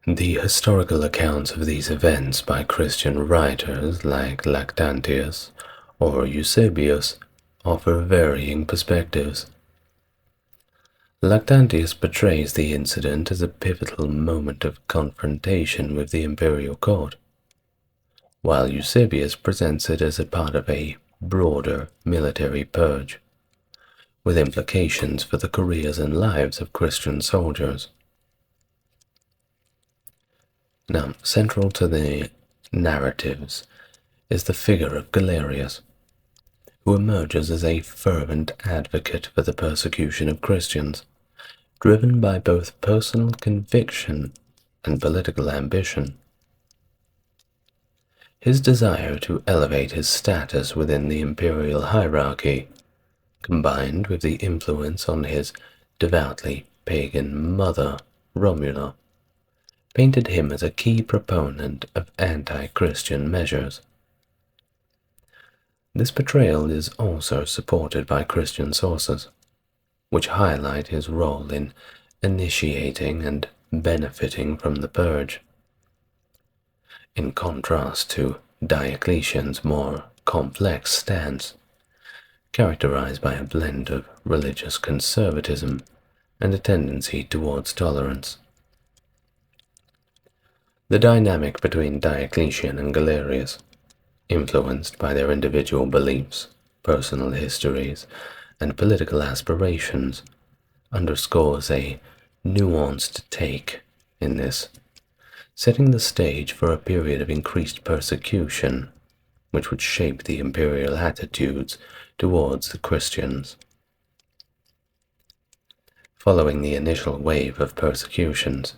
The historical accounts of these events by Christian writers like Lactantius or Eusebius offer varying perspectives. Lactantius portrays the incident as a pivotal moment of confrontation with the imperial court, while Eusebius presents it as a part of a broader military purge, with implications for the careers and lives of Christian soldiers. Now, central to the narratives is the figure of Galerius, who emerges as a fervent advocate for the persecution of Christians, driven by both personal conviction and political ambition. His desire to elevate his status within the imperial hierarchy, combined with the influence on his devoutly pagan mother, Romula, painted him as a key proponent of anti-Christian measures. This portrayal is also supported by Christian sources, which highlight his role in initiating and benefiting from the purge. In contrast to Diocletian's more complex stance, characterized by a blend of religious conservatism and a tendency towards tolerance. The dynamic between Diocletian and Galerius, influenced by their individual beliefs, personal histories, and political aspirations, underscores a nuanced take in this, setting the stage for a period of increased persecution, which would shape the imperial attitudes towards the Christians. Following the initial wave of persecutions,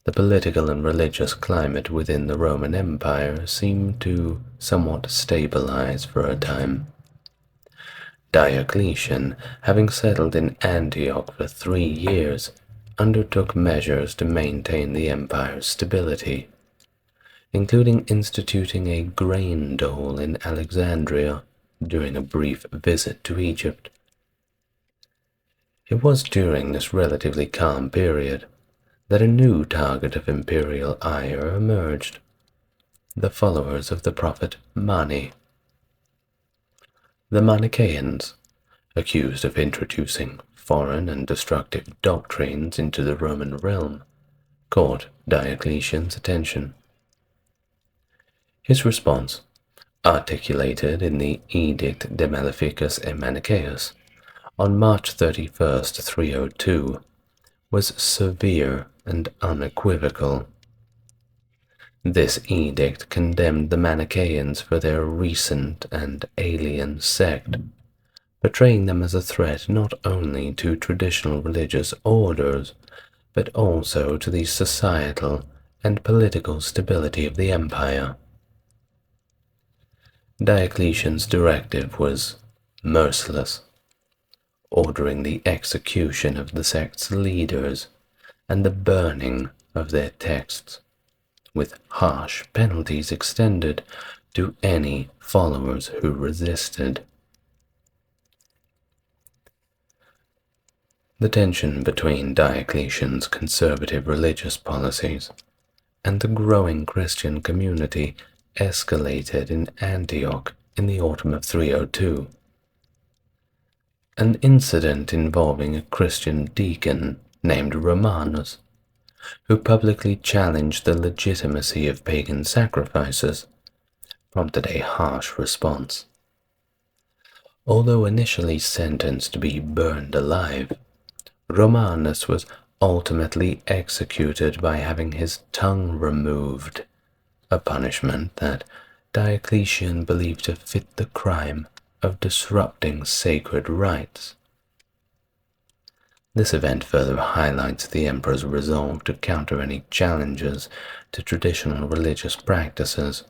the political and religious climate within the Roman Empire seemed to somewhat stabilize for a time. Diocletian, having settled in Antioch for 3 years, undertook measures to maintain the empire's stability, including instituting a grain dole in Alexandria during a brief visit to Egypt. It was during this relatively calm period that a new target of imperial ire emerged: the followers of the prophet Mani. The Manichaeans, accused of introducing foreign and destructive doctrines into the Roman realm, caught Diocletian's attention. His response, articulated in the Edict de Maleficus et Manichaeus on March 31st, 302, was severe and unequivocal. This edict condemned the Manichaeans for their recent and alien sect, portraying them as a threat not only to traditional religious orders, but also to the societal and political stability of the empire. Diocletian's directive was merciless, ordering the execution of the sect's leaders and the burning of their texts, with harsh penalties extended to any followers who resisted. The tension between Diocletian's conservative religious policies and the growing Christian community escalated in Antioch in the autumn of 302. An incident involving a Christian deacon named Romanus, who publicly challenged the legitimacy of pagan sacrifices, prompted a harsh response. Although initially sentenced to be burned alive, Romanus was ultimately executed by having his tongue removed, a punishment that Diocletian believed to fit the crime of disrupting sacred rites. This event further highlights the emperor's resolve to counter any challenges to traditional religious practices.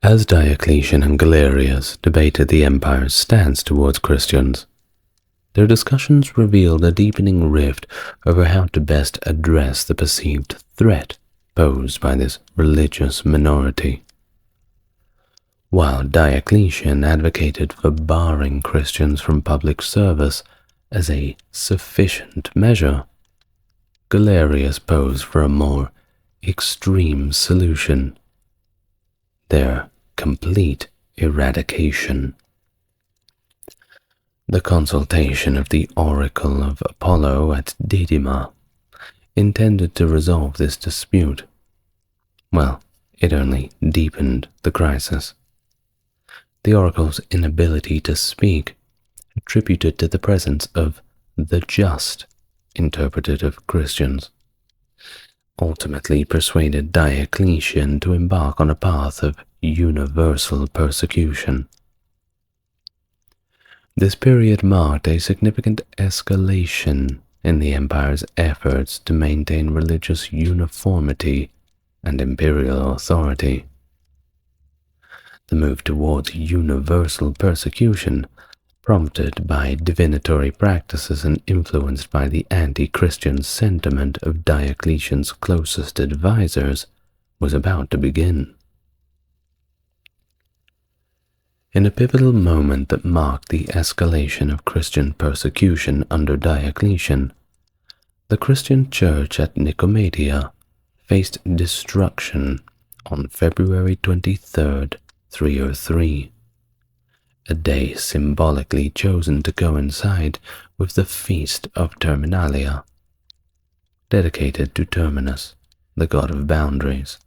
As Diocletian and Galerius debated the empire's stance towards Christians, their discussions revealed a deepening rift over how to best address the perceived threat posed by this religious minority. While Diocletian advocated for barring Christians from public service as a sufficient measure, Galerius posed for a more extreme solution: their complete eradication. The consultation of the Oracle of Apollo at Didyma, intended to resolve this dispute, well, it only deepened the crisis. The oracle's inability to speak, attributed to the presence of the just interpreted of Christians, ultimately persuaded Diocletian to embark on a path of universal persecution. This period marked a significant escalation in the empire's efforts to maintain religious uniformity and imperial authority. The move towards universal persecution, prompted by divinatory practices and influenced by the anti-Christian sentiment of Diocletian's closest advisors, was about to begin. In a pivotal moment that marked the escalation of Christian persecution under Diocletian, the Christian church at Nicomedia faced destruction on February 23rd, 303, a day symbolically chosen to coincide with the Feast of Terminalia, dedicated to Terminus, the god of boundaries.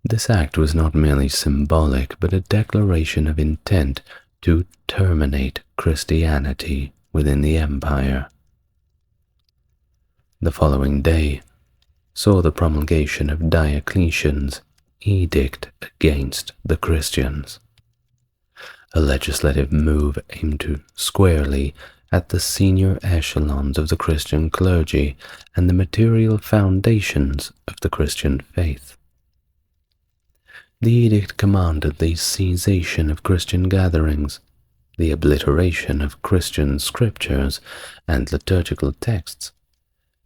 This act was not merely symbolic, but a declaration of intent to terminate Christianity within the empire. The following day saw the promulgation of Diocletian's edict against the Christians, a legislative move aimed squarely at the senior echelons of the Christian clergy and the material foundations of the Christian faith. The edict commanded the cessation of Christian gatherings, the obliteration of Christian scriptures and liturgical texts,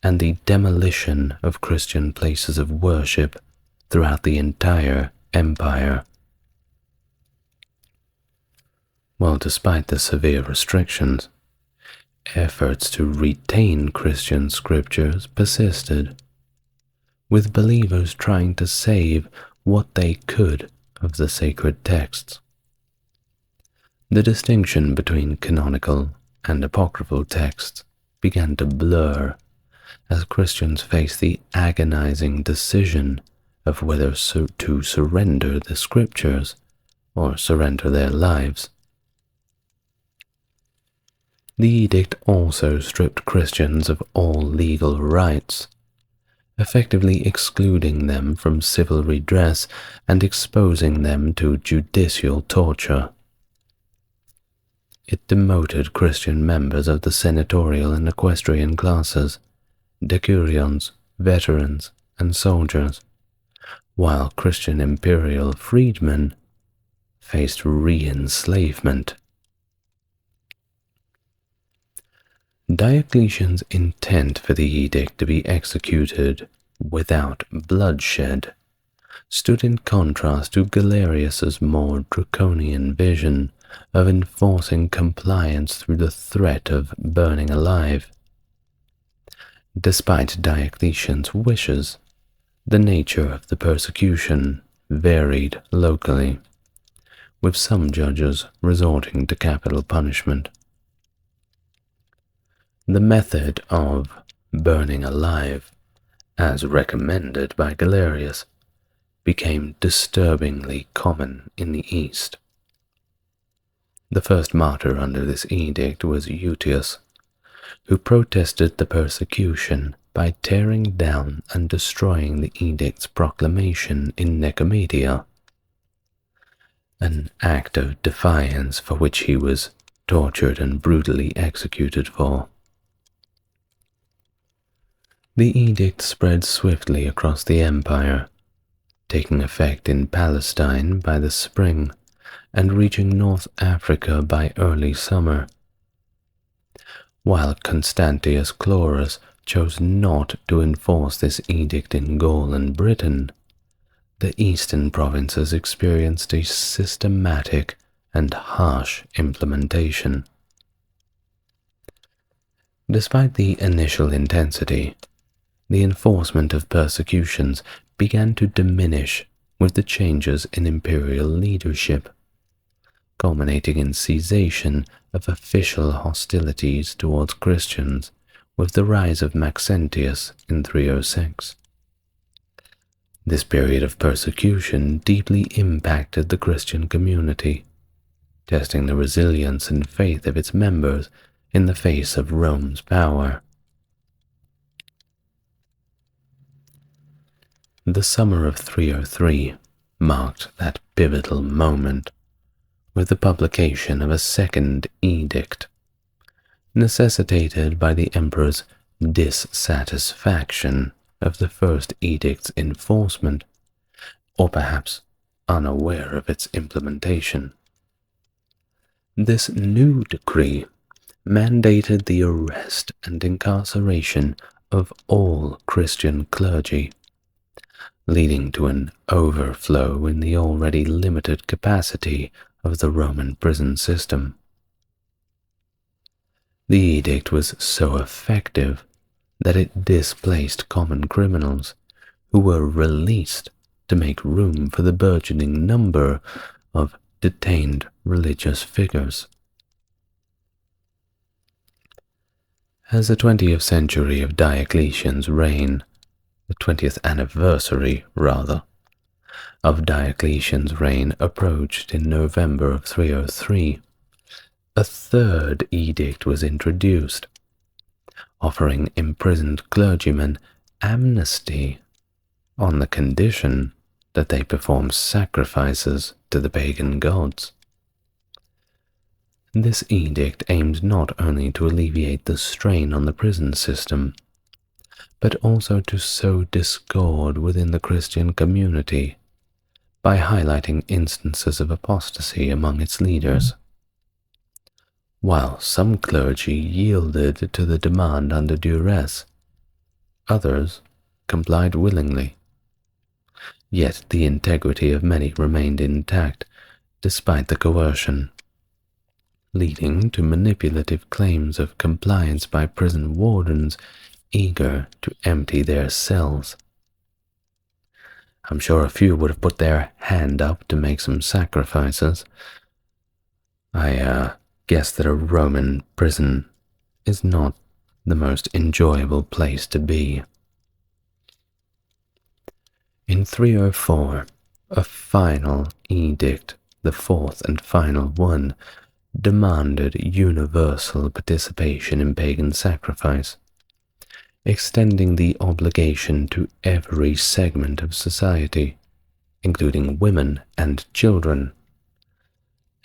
and the demolition of Christian places of worship throughout the entire empire. While despite the severe restrictions, efforts to retain Christian scriptures persisted. with believers trying to save what they could of the sacred texts. The distinction between canonical and apocryphal texts began to blur as Christians faced the agonizing decision of whether to surrender the scriptures or surrender their lives. The edict also stripped Christians of all legal rights, effectively excluding them from civil redress and exposing them to judicial torture. It demoted Christian members of the senatorial and equestrian classes, decurions, veterans, and soldiers, while Christian imperial freedmen faced re-enslavement. Diocletian's intent for the edict to be executed without bloodshed stood in contrast to Galerius's more draconian vision of enforcing compliance through the threat of burning alive. Despite Diocletian's wishes, the nature of the persecution varied locally, with some judges resorting to capital punishment. The method of burning alive, as recommended by Galerius, became disturbingly common in the East. The first martyr under this edict was Eutychus, who protested the persecution by tearing down and destroying the edict's proclamation in Nicomedia, an act of defiance for which he was tortured and brutally executed for. The edict spread swiftly across the empire, taking effect in Palestine by the spring and reaching North Africa by early summer. While Constantius Chlorus chose not to enforce this edict in Gaul and Britain, the eastern provinces experienced a systematic and harsh implementation. Despite the initial intensity, the enforcement of persecutions began to diminish with the changes in imperial leadership, culminating in cessation of official hostilities towards Christians with the rise of Maxentius in 306. This period of persecution deeply impacted the Christian community, testing the resilience and faith of its members in the face of Rome's power. The summer of 303 marked that pivotal moment, with the publication of a second edict, necessitated by the emperor's dissatisfaction of the first edict's enforcement, or perhaps unaware of its implementation. This new decree mandated the arrest and incarceration of all Christian clergy, leading to an overflow in the already limited capacity of the Roman prison system. The edict was so effective that it displaced common criminals who were released to make room for the burgeoning number of detained religious figures. As the 20th century of Diocletian's reign, the 20th anniversary, rather, of Diocletian's reign approached in November of 303, a third edict was introduced, offering imprisoned clergymen amnesty on the condition that they perform sacrifices to the pagan gods. This edict aimed not only to alleviate the strain on the prison system, but also to sow discord within the Christian community by highlighting instances of apostasy among its leaders. While some clergy yielded to the demand under duress, others complied willingly. Yet the integrity of many remained intact despite the coercion, leading to manipulative claims of compliance by prison wardens eager to empty their cells. I'm sure a few would have put their hand up to make some sacrifices. I guess that a Roman prison is not the most enjoyable place to be. In 304, a final edict, the fourth and final one, demanded universal participation in pagan sacrifice, extending the obligation to every segment of society, including women and children.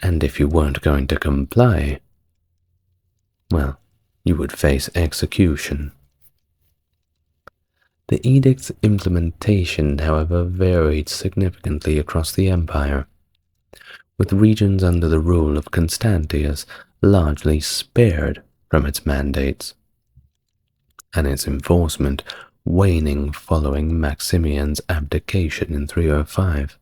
And if you weren't going to comply, well, you would face execution. The edict's implementation, however, varied significantly across the empire, with regions under the rule of Constantius largely spared from its mandates, and its enforcement waning following Maximian's abdication in 305.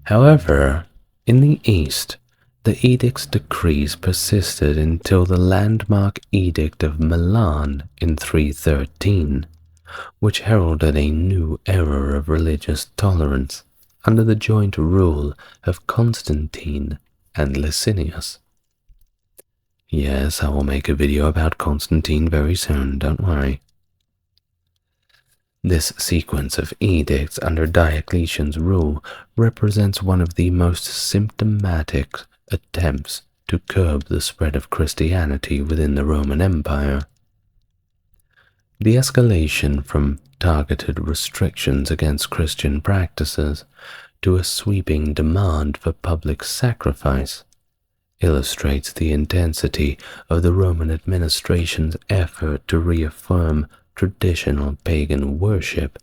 However, in the east, the edict's decrees persisted until the landmark Edict of Milan in 313, which heralded a new era of religious tolerance under the joint rule of Constantine and Licinius. Yes, I will make a video about Constantine very soon, don't worry. This sequence of edicts under Diocletian's rule represents one of the most symptomatic attempts to curb the spread of Christianity within the Roman Empire. The escalation from targeted restrictions against Christian practices to a sweeping demand for public sacrifice illustrates the intensity of the Roman administration's effort to reaffirm traditional pagan worship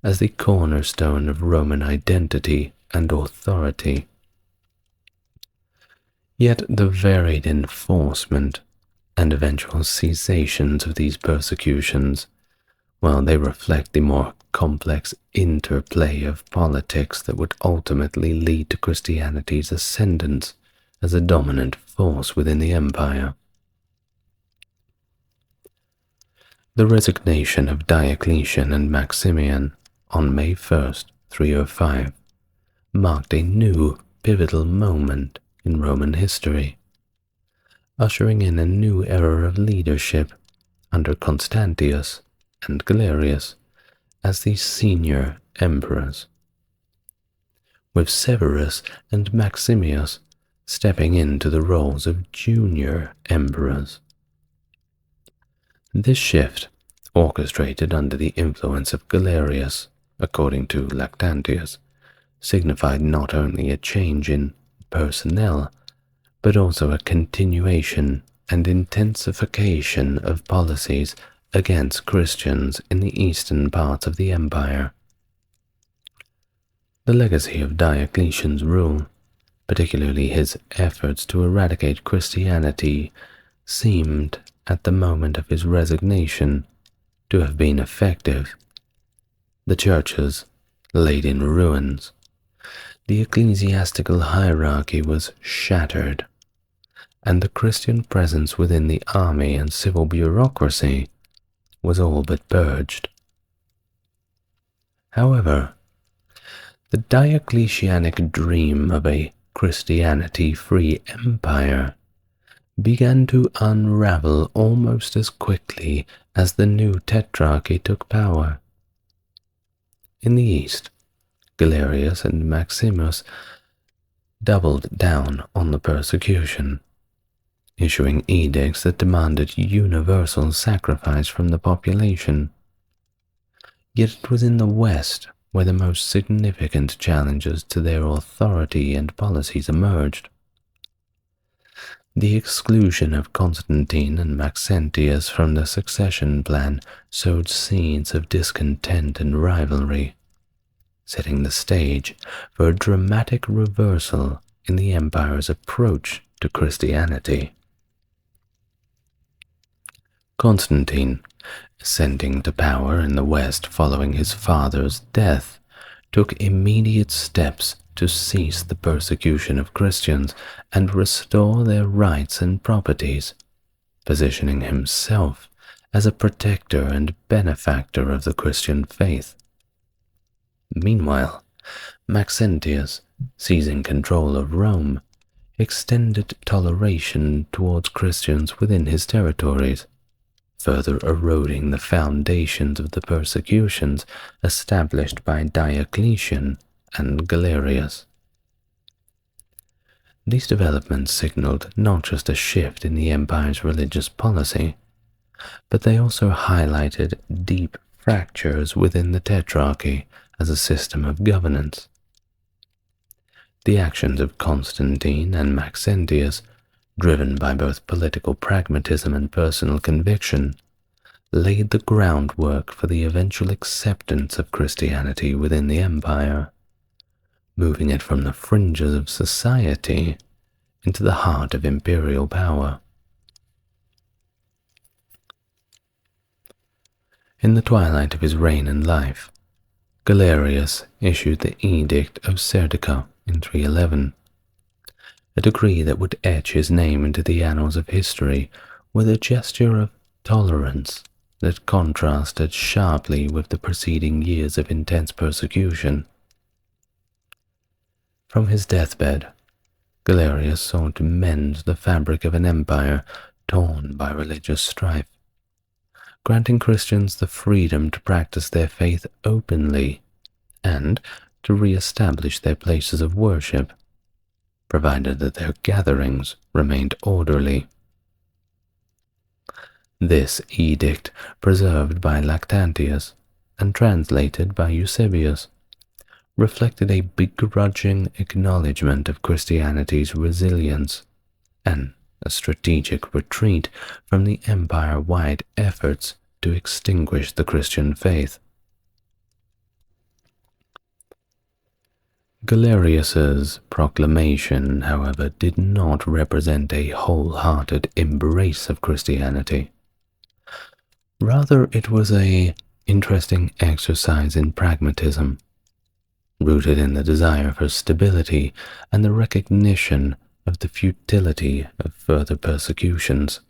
as the cornerstone of Roman identity and authority. Yet the varied enforcement and eventual cessations of these persecutions, while they reflect the more complex interplay of politics that would ultimately lead to Christianity's ascendance as a dominant force within the empire. The resignation of Diocletian and Maximian on May 1st, 305, marked a new pivotal moment in Roman history, ushering in a new era of leadership under Constantius and Galerius as the senior emperors, with Severus and Maximius stepping into the roles of junior emperors. This shift, orchestrated under the influence of Galerius, according to Lactantius, signified not only a change in personnel, but also a continuation and intensification of policies against Christians in the eastern parts of the empire. The legacy of Diocletian's rule, particularly his efforts to eradicate Christianity, seemed, at the moment of his resignation, to have been effective. The churches laid in ruins. The ecclesiastical hierarchy was shattered, and the Christian presence within the army and civil bureaucracy was all but purged. However, the Diocletianic dream of a Christianity-free empire began to unravel almost as quickly as the new tetrarchy took power. In the east, Galerius and Maximus doubled down on the persecution, issuing edicts that demanded universal sacrifice from the population. Yet it was in the west where the most significant challenges to their authority and policies emerged. The exclusion of Constantine and Maxentius from the succession plan sowed seeds of discontent and rivalry, setting the stage for a dramatic reversal in the empire's approach to Christianity. Constantine, ascending to power in the west following his father's death, took immediate steps to cease the persecution of Christians and restore their rights and properties, positioning himself as a protector and benefactor of the Christian faith. Meanwhile, Maxentius, seizing control of Rome, extended toleration towards Christians within his territories, further eroding the foundations of the persecutions established by Diocletian and Galerius. These developments signaled not just a shift in the empire's religious policy, but they also highlighted deep fractures within the Tetrarchy as a system of governance. The actions of Constantine and Maxentius, driven by both political pragmatism and personal conviction, laid the groundwork for the eventual acceptance of Christianity within the empire, moving it from the fringes of society into the heart of imperial power. In the twilight of his reign and life, Galerius issued the Edict of Serdica in 311, a decree that would etch his name into the annals of history with a gesture of tolerance that contrasted sharply with the preceding years of intense persecution. From his deathbed, Galerius sought to mend the fabric of an empire torn by religious strife, granting Christians the freedom to practice their faith openly and to re-establish their places of worship, provided that their gatherings remained orderly. This edict, preserved by Lactantius and translated by Eusebius, reflected a begrudging acknowledgement of Christianity's resilience and a strategic retreat from the empire-wide efforts to extinguish the Christian faith. Galerius's proclamation, however, did not represent a wholehearted embrace of Christianity. Rather, it was an interesting exercise in pragmatism, rooted in the desire for stability and the recognition of the futility of further persecutions.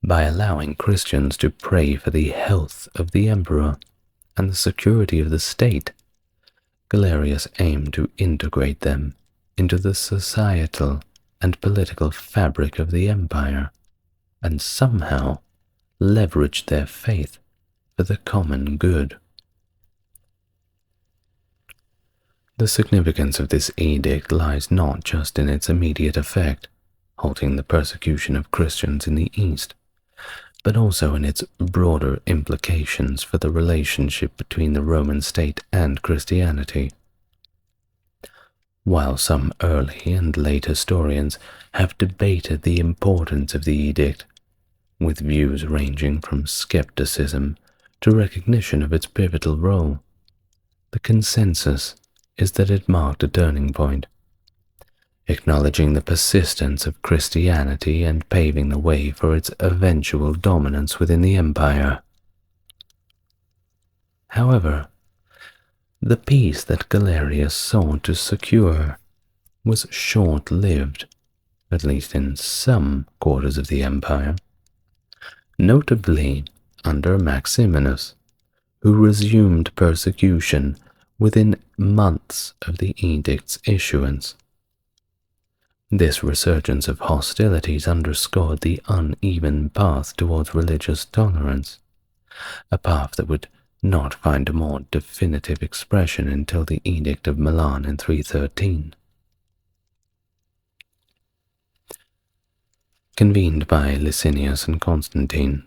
By allowing Christians to pray for the health of the emperor and the security of the state, Galerius aimed to integrate them into the societal and political fabric of the empire, and somehow leverage their faith for the common good. The significance of this edict lies not just in its immediate effect, halting the persecution of Christians in the East, but also in its broader implications for the relationship between the Roman state and Christianity. While some early and late historians have debated the importance of the edict, with views ranging from skepticism to recognition of its pivotal role, the consensus is that it marked a turning point, acknowledging the persistence of Christianity and paving the way for its eventual dominance within the empire. However, the peace that Galerius sought to secure was short-lived, at least in some quarters of the empire, notably under Maximinus, who resumed persecution within months of the edict's issuance. This resurgence of hostilities underscored the uneven path towards religious tolerance, a path that would not find a more definitive expression until the Edict of Milan in 313. Convened by Licinius and Constantine,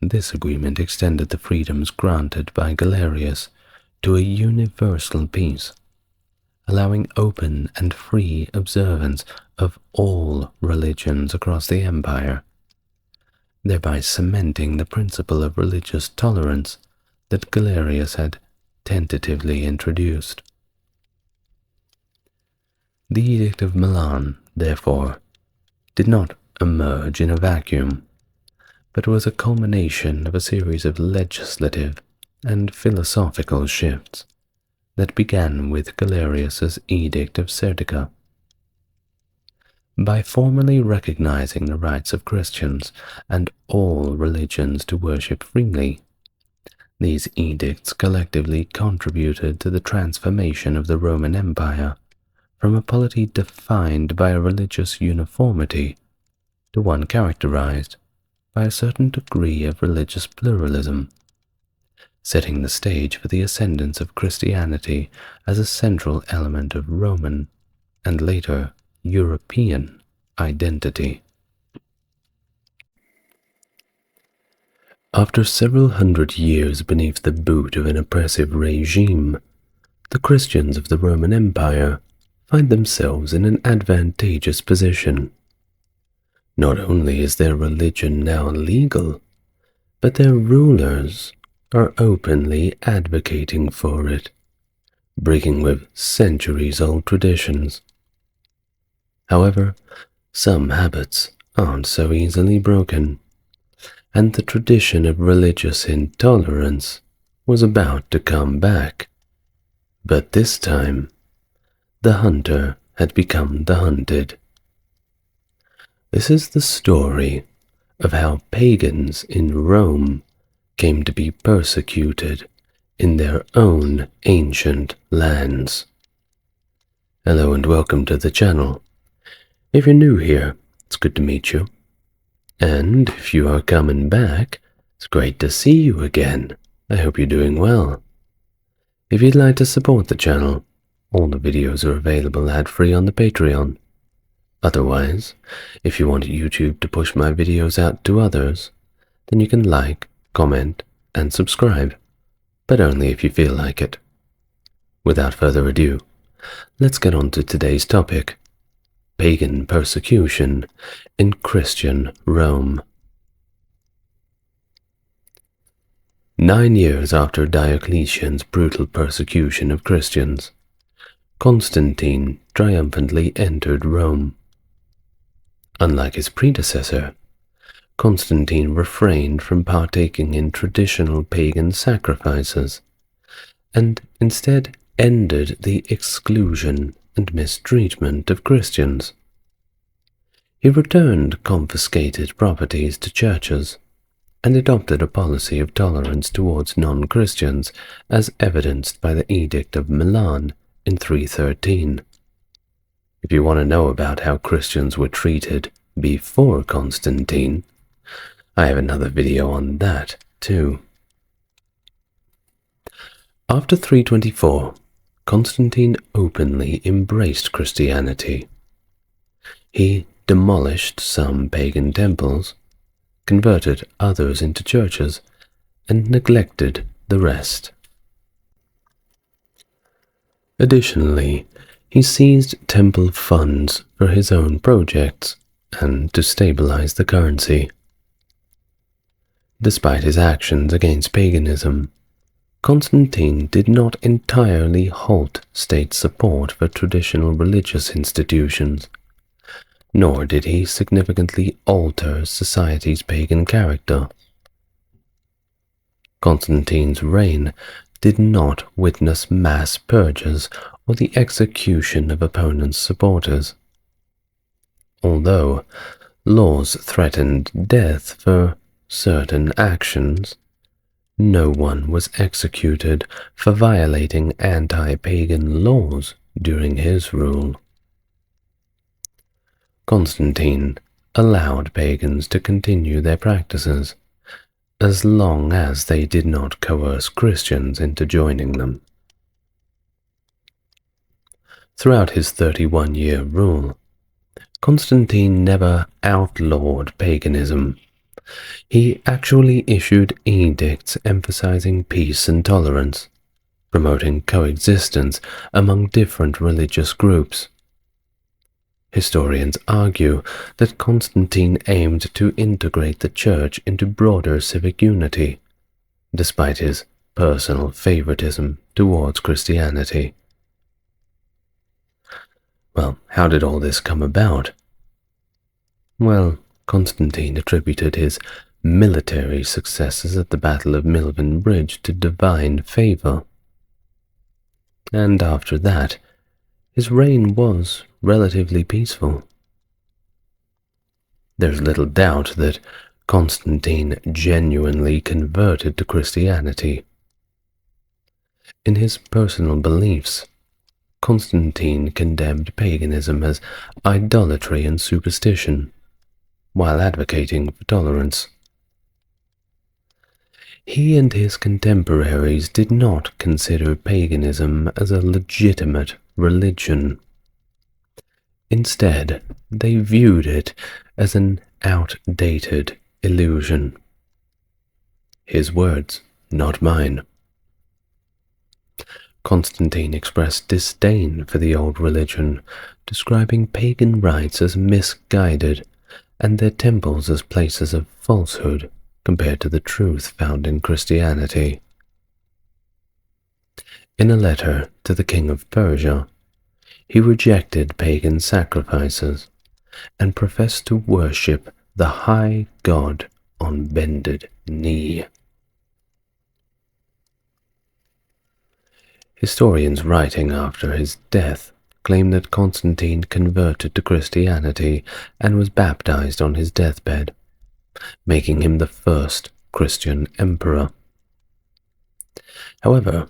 this agreement extended the freedoms granted by Galerius to a universal peace, allowing open and free observance of all religions across the empire, thereby cementing the principle of religious tolerance that Galerius had tentatively introduced. The Edict of Milan, therefore, did not emerge in a vacuum, but was a culmination of a series of legislative and philosophical shifts that began with Galerius's Edict of Serdica. By formally recognizing the rights of Christians and all religions to worship freely, These edicts collectively contributed to the transformation of the Roman Empire from a polity defined by a religious uniformity to one characterized by a certain degree of religious pluralism, setting the stage for the ascendance of Christianity as a central element of Roman and later European identity. After several hundred years beneath the boot of an oppressive regime, the Christians of the Roman Empire find themselves in an advantageous position. Not only is their religion now legal, but their rulers are openly advocating for it, breaking with centuries-old traditions. However, some habits aren't so easily broken, and the tradition of religious intolerance was about to come back. But this time, the hunter had become the hunted. This is the story of how pagans in Rome came to be persecuted in their own ancient lands. Hello and welcome to the channel. If you're new here, it's good to meet you. And if you are coming back, it's great to see you again. I hope you're doing well. If you'd like to support the channel, all the videos are available ad-free on the Patreon. Otherwise, if you want YouTube to push my videos out to others, then you can like, comment, and subscribe, but only if you feel like it. Without further ado, let's get on to today's topic: Pagan persecution in Christian Rome. 9 years after Diocletian's brutal persecution of Christians, Constantine triumphantly entered Rome. Unlike his predecessor, Constantine refrained from partaking in traditional pagan sacrifices, and instead ended the exclusion and mistreatment of Christians. He returned confiscated properties to churches, and adopted a policy of tolerance towards non-Christians as evidenced by the Edict of Milan in 313. If you want to know about how Christians were treated before Constantine, I have another video on that too. After 324, Constantine openly embraced Christianity. He demolished some pagan temples, converted others into churches, and neglected the rest. Additionally, he seized temple funds for his own projects and to stabilize the currency. Despite his actions against paganism, Constantine did not entirely halt state support for traditional religious institutions, nor did he significantly alter society's pagan character. Constantine's reign did not witness mass purges or the execution of opponents' supporters. Although laws threatened death for certain actions, no one was executed for violating anti-pagan laws during his rule. Constantine allowed pagans to continue their practices, as long as they did not coerce Christians into joining them. Throughout his 31-year rule, Constantine never outlawed paganism. He actually issued edicts emphasizing peace and tolerance, promoting coexistence among different religious groups. Historians argue that Constantine aimed to integrate the Church into broader civic unity, despite his personal favoritism towards Christianity. Well, how did all this come about? Well, Constantine attributed his military successes at the Battle of Milvian Bridge to divine favor. And after that, his reign was relatively peaceful. There's little doubt that Constantine genuinely converted to Christianity. In his personal beliefs, Constantine condemned paganism as idolatry and superstition, while advocating for tolerance. He and his contemporaries did not consider paganism as a legitimate religion. Instead, they viewed it as an outdated illusion. His words, not mine. Constantine expressed disdain for the old religion, describing pagan rites as misguided and their temples as places of falsehood compared to the truth found in Christianity. In a letter to the king of Persia, he rejected pagan sacrifices and professed to worship the high god on bended knee. Historians writing after his death claim that Constantine converted to Christianity and was baptized on his deathbed, making him the first Christian emperor. However,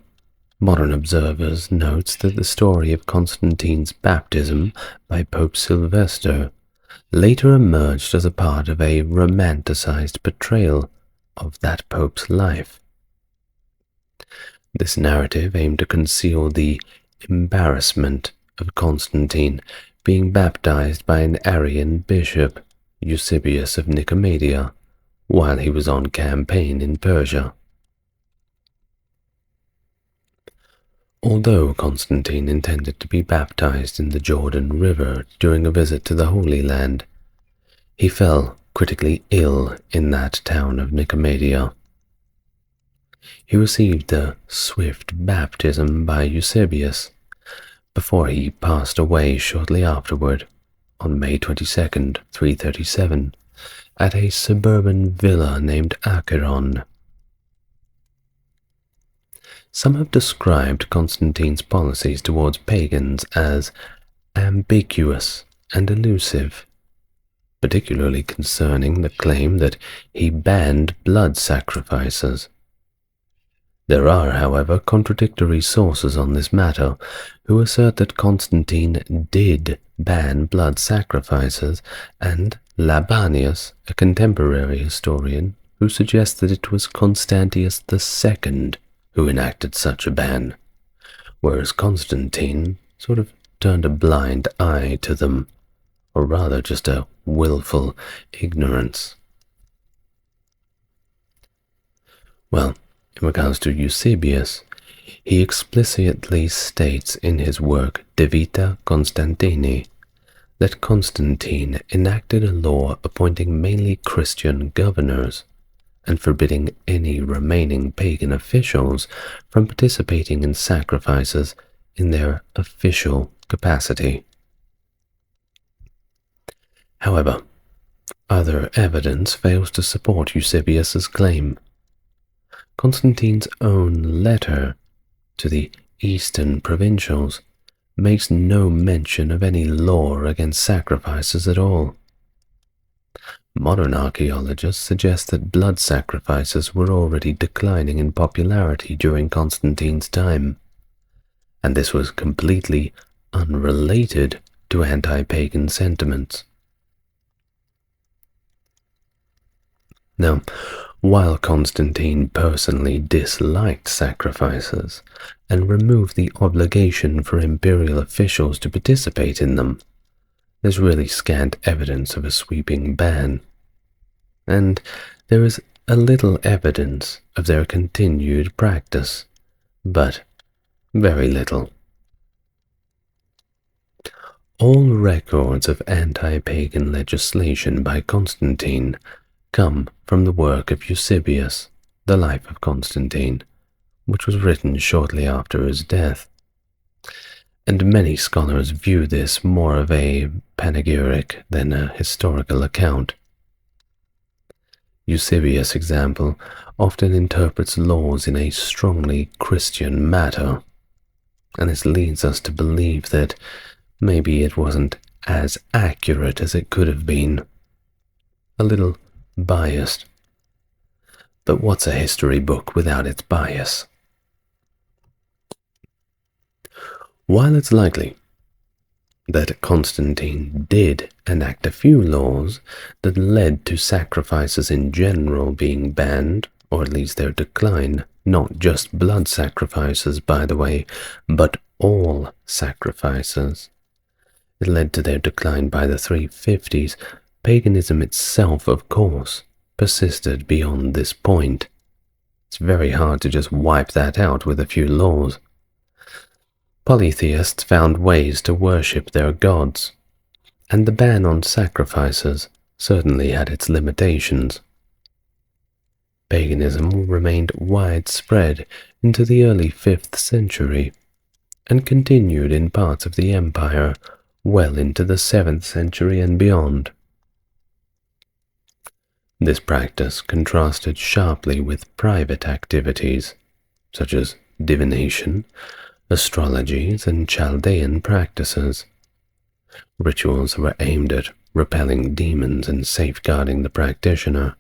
modern observers note that the story of Constantine's baptism by Pope Sylvester later emerged as a part of a romanticized portrayal of that pope's life. This narrative aimed to conceal the embarrassment of Constantine being baptized by an Arian bishop, Eusebius of Nicomedia, while he was on campaign in Persia. Although Constantine intended to be baptized in the Jordan River during a visit to the Holy Land, he fell critically ill in that town of Nicomedia. He received the swift baptism by Eusebius before he passed away shortly afterward on May 22, 337, at a suburban villa named Acheron. Some have described Constantine's policies towards pagans as ambiguous and elusive, particularly concerning the claim that he banned blood sacrifices. There are, however, contradictory sources on this matter who assert that Constantine did ban blood sacrifices, and Labanius, a contemporary historian, who suggests that it was Constantius II who enacted such a ban, whereas Constantine sort of turned a blind eye to them, or rather just a willful ignorance. Well, in regards to Eusebius, he explicitly states in his work De Vita Constantini that Constantine enacted a law appointing mainly Christian governors and forbidding any remaining pagan officials from participating in sacrifices in their official capacity. However, other evidence fails to support Eusebius's claim. Constantine's own letter to the eastern provincials makes no mention of any law against sacrifices at all. Modern archaeologists suggest that blood sacrifices were already declining in popularity during Constantine's time, and this was completely unrelated to anti-pagan sentiments. Now, while Constantine personally disliked sacrifices and removed the obligation for imperial officials to participate in them, there's really scant evidence of a sweeping ban, and there is a little evidence of their continued practice, but very little. All records of anti-pagan legislation by Constantine come from the work of Eusebius, The Life of Constantine, which was written shortly after his death, and many scholars view this more of a panegyric than a historical account. Eusebius' example often interprets laws in a strongly Christian manner, and this leads us to believe that maybe it wasn't as accurate as it could have been, a little biased. But what's a history book without its bias? While it's likely that Constantine did enact a few laws that led to sacrifices in general being banned, or at least their decline, not just blood sacrifices, by the way, but all sacrifices. It led to their decline by the 350s. Paganism itself, of course, persisted beyond this point. It's very hard to just wipe that out with a few laws. Polytheists found ways to worship their gods, and the ban on sacrifices certainly had its limitations. Paganism remained widespread into the early 5th century, and continued in parts of the empire well into the 7th century and beyond. This practice contrasted sharply with private activities, such as divination, astrologies, and Chaldean practices. Rituals were aimed at repelling demons and safeguarding the practitioner,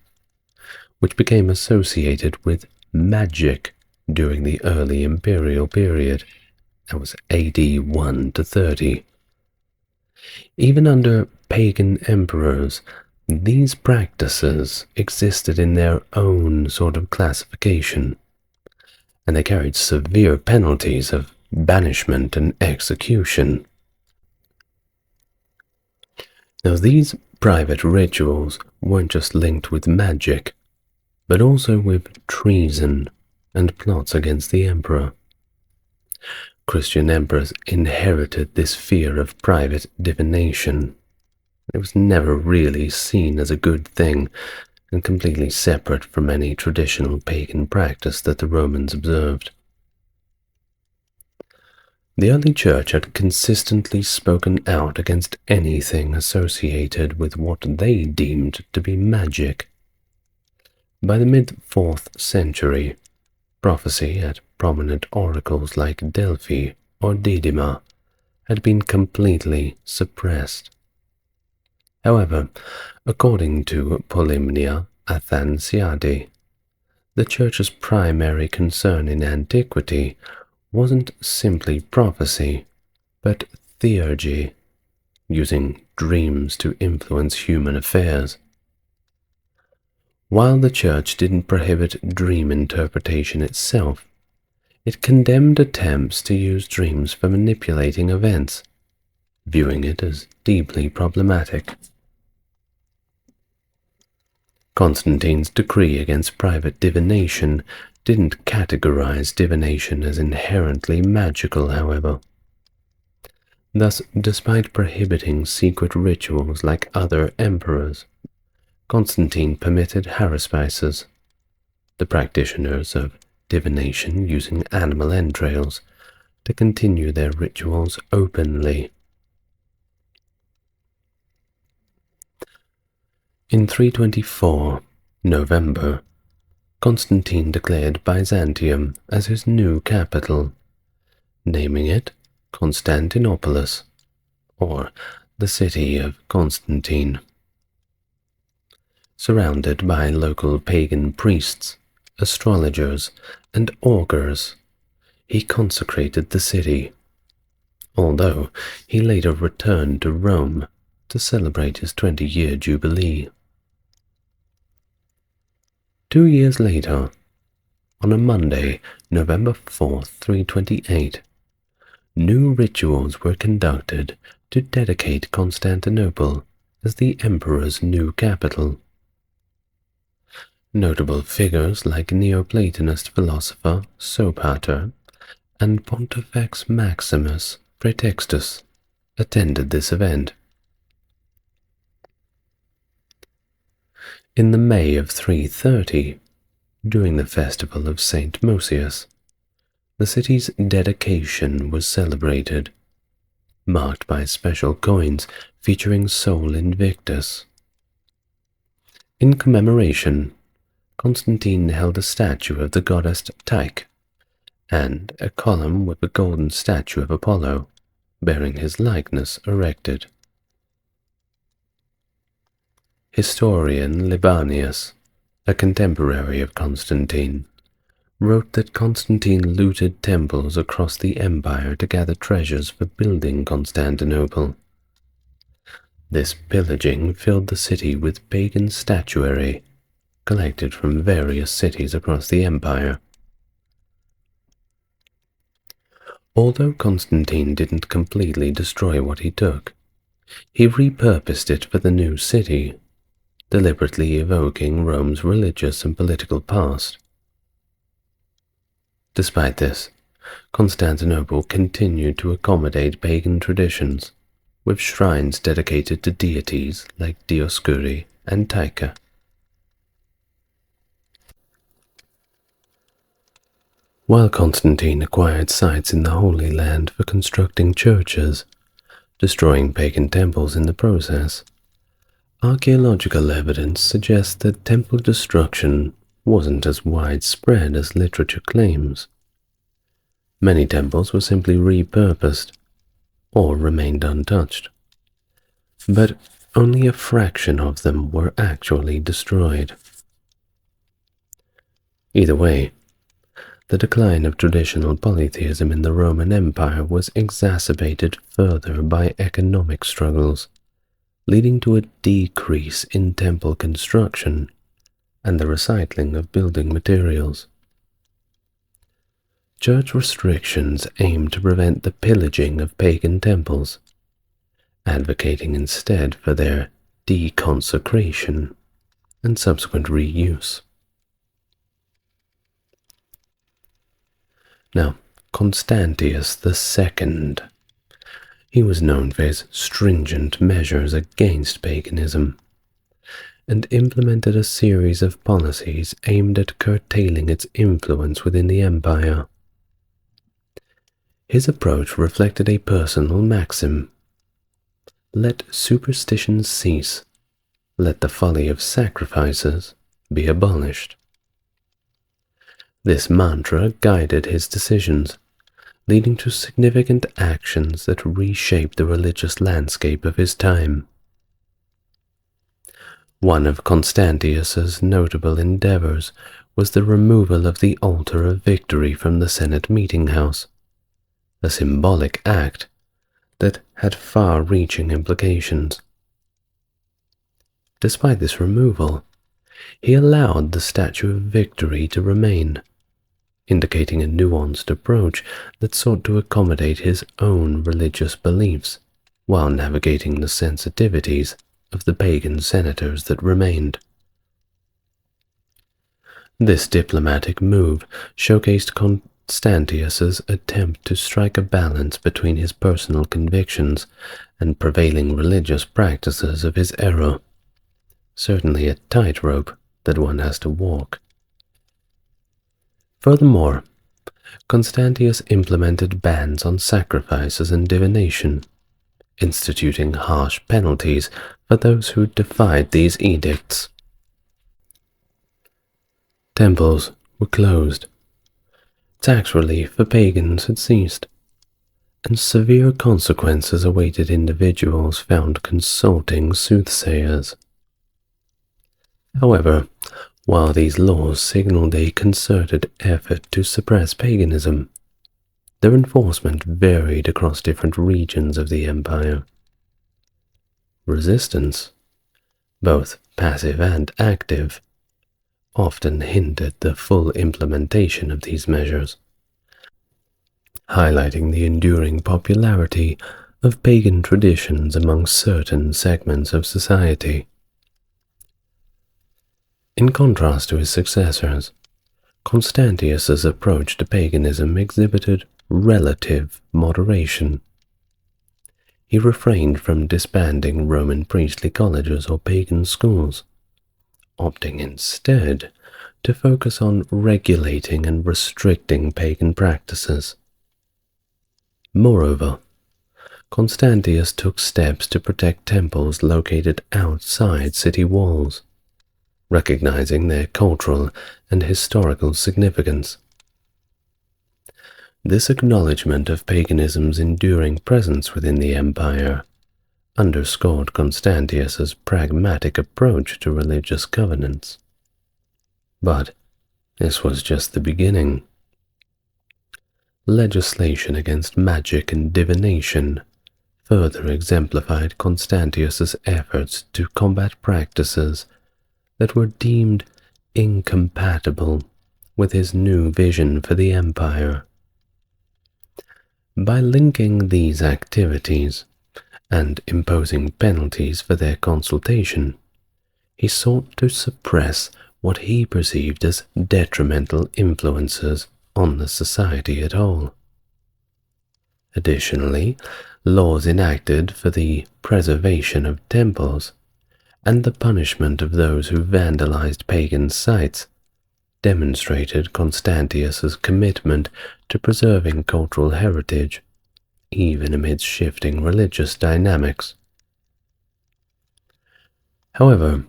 which became associated with magic during the early imperial period. That was AD 1 to 30. Even under pagan emperors, these practices existed in their own sort of classification, and they carried severe penalties of banishment and execution. Now, these private rituals weren't just linked with magic, but also with treason and plots against the emperor. Christian emperors inherited this fear of private divination. It was never really seen as a good thing, and completely separate from any traditional pagan practice that the Romans observed. The early church had consistently spoken out against anything associated with what they deemed to be magic. By the mid-4th century, prophecy at prominent oracles like Delphi or Didyma had been completely suppressed. However, according to Polymnia Athanasiadi, the Church's primary concern in Antiquity wasn't simply prophecy, but theurgy, using dreams to influence human affairs. While the Church didn't prohibit dream interpretation itself, it condemned attempts to use dreams for manipulating events, viewing it as deeply problematic. Constantine's decree against private divination didn't categorize divination as inherently magical, however. Thus, despite prohibiting secret rituals like other emperors, Constantine permitted haruspices, the practitioners of divination using animal entrails, to continue their rituals openly. In 324, November, Constantine declared Byzantium as his new capital, naming it Constantinopolis, or the city of Constantine. Surrounded by local pagan priests, astrologers, and augurs, he consecrated the city, although he later returned to Rome to celebrate his 20-year jubilee. 2 years later, on a Monday, November 4th, 328, new rituals were conducted to dedicate Constantinople as the emperor's new capital. Notable figures like Neoplatonist philosopher Sopater and Pontifex Maximus Praetextus attended this event. In the May of 330, during the festival of St. Mosius, the city's dedication was celebrated, marked by special coins featuring Sol Invictus. In commemoration, Constantine held a statue of the goddess Tyche and a column with a golden statue of Apollo, bearing his likeness, erected. Historian Libanius, a contemporary of Constantine, wrote that Constantine looted temples across the empire to gather treasures for building Constantinople. This pillaging filled the city with pagan statuary collected from various cities across the empire. Although Constantine didn't completely destroy what he took, he repurposed it for the new city, deliberately evoking Rome's religious and political past. Despite this, Constantinople continued to accommodate pagan traditions, with shrines dedicated to deities like Dioscuri and Tyche. While Constantine acquired sites in the Holy Land for constructing churches, destroying pagan temples in the process, archaeological evidence suggests that temple destruction wasn't as widespread as literature claims. Many temples were simply repurposed or remained untouched, but only a fraction of them were actually destroyed. Either way, the decline of traditional polytheism in the Roman Empire was exacerbated further by economic struggles, leading to a decrease in temple construction and the recycling of building materials. Church restrictions aimed to prevent the pillaging of pagan temples, advocating instead for their deconsecration and subsequent reuse. Now, Constantius II. He was known for his stringent measures against paganism, and implemented a series of policies aimed at curtailing its influence within the empire. His approach reflected a personal maxim: let superstitions cease, let the folly of sacrifices be abolished. This mantra guided his decisions, leading to significant actions that reshaped the religious landscape of his time. One of Constantius's notable endeavors was the removal of the altar of victory from the Senate meeting house, a symbolic act that had far-reaching implications. Despite this removal, he allowed the Statue of Victory to remain, indicating a nuanced approach that sought to accommodate his own religious beliefs while navigating the sensitivities of the pagan senators that remained. This diplomatic move showcased Constantius's attempt to strike a balance between his personal convictions and prevailing religious practices of his era, certainly a tightrope that one has to walk. Furthermore, Constantius implemented bans on sacrifices and divination, instituting harsh penalties for those who defied these edicts. Temples were closed, tax relief for pagans had ceased, and severe consequences awaited individuals found consulting soothsayers. However, while these laws signaled a concerted effort to suppress paganism, their enforcement varied across different regions of the empire. Resistance, both passive and active, often hindered the full implementation of these measures, highlighting the enduring popularity of pagan traditions among certain segments of society. In contrast to his successors, Constantius's approach to paganism exhibited relative moderation. He refrained from disbanding Roman priestly colleges or pagan schools, opting instead to focus on regulating and restricting pagan practices. Moreover, Constantius took steps to protect temples located outside city walls, recognizing their cultural and historical significance. This acknowledgement of paganism's enduring presence within the empire underscored Constantius's pragmatic approach to religious governance. But this was just the beginning. Legislation against magic and divination further exemplified Constantius's efforts to combat practices that were deemed incompatible with his new vision for the empire. By linking these activities and imposing penalties for their consultation, he sought to suppress what he perceived as detrimental influences on the society at all. Additionally, laws enacted for the preservation of temples and the punishment of those who vandalized pagan sites demonstrated Constantius's commitment to preserving cultural heritage, even amidst shifting religious dynamics. However,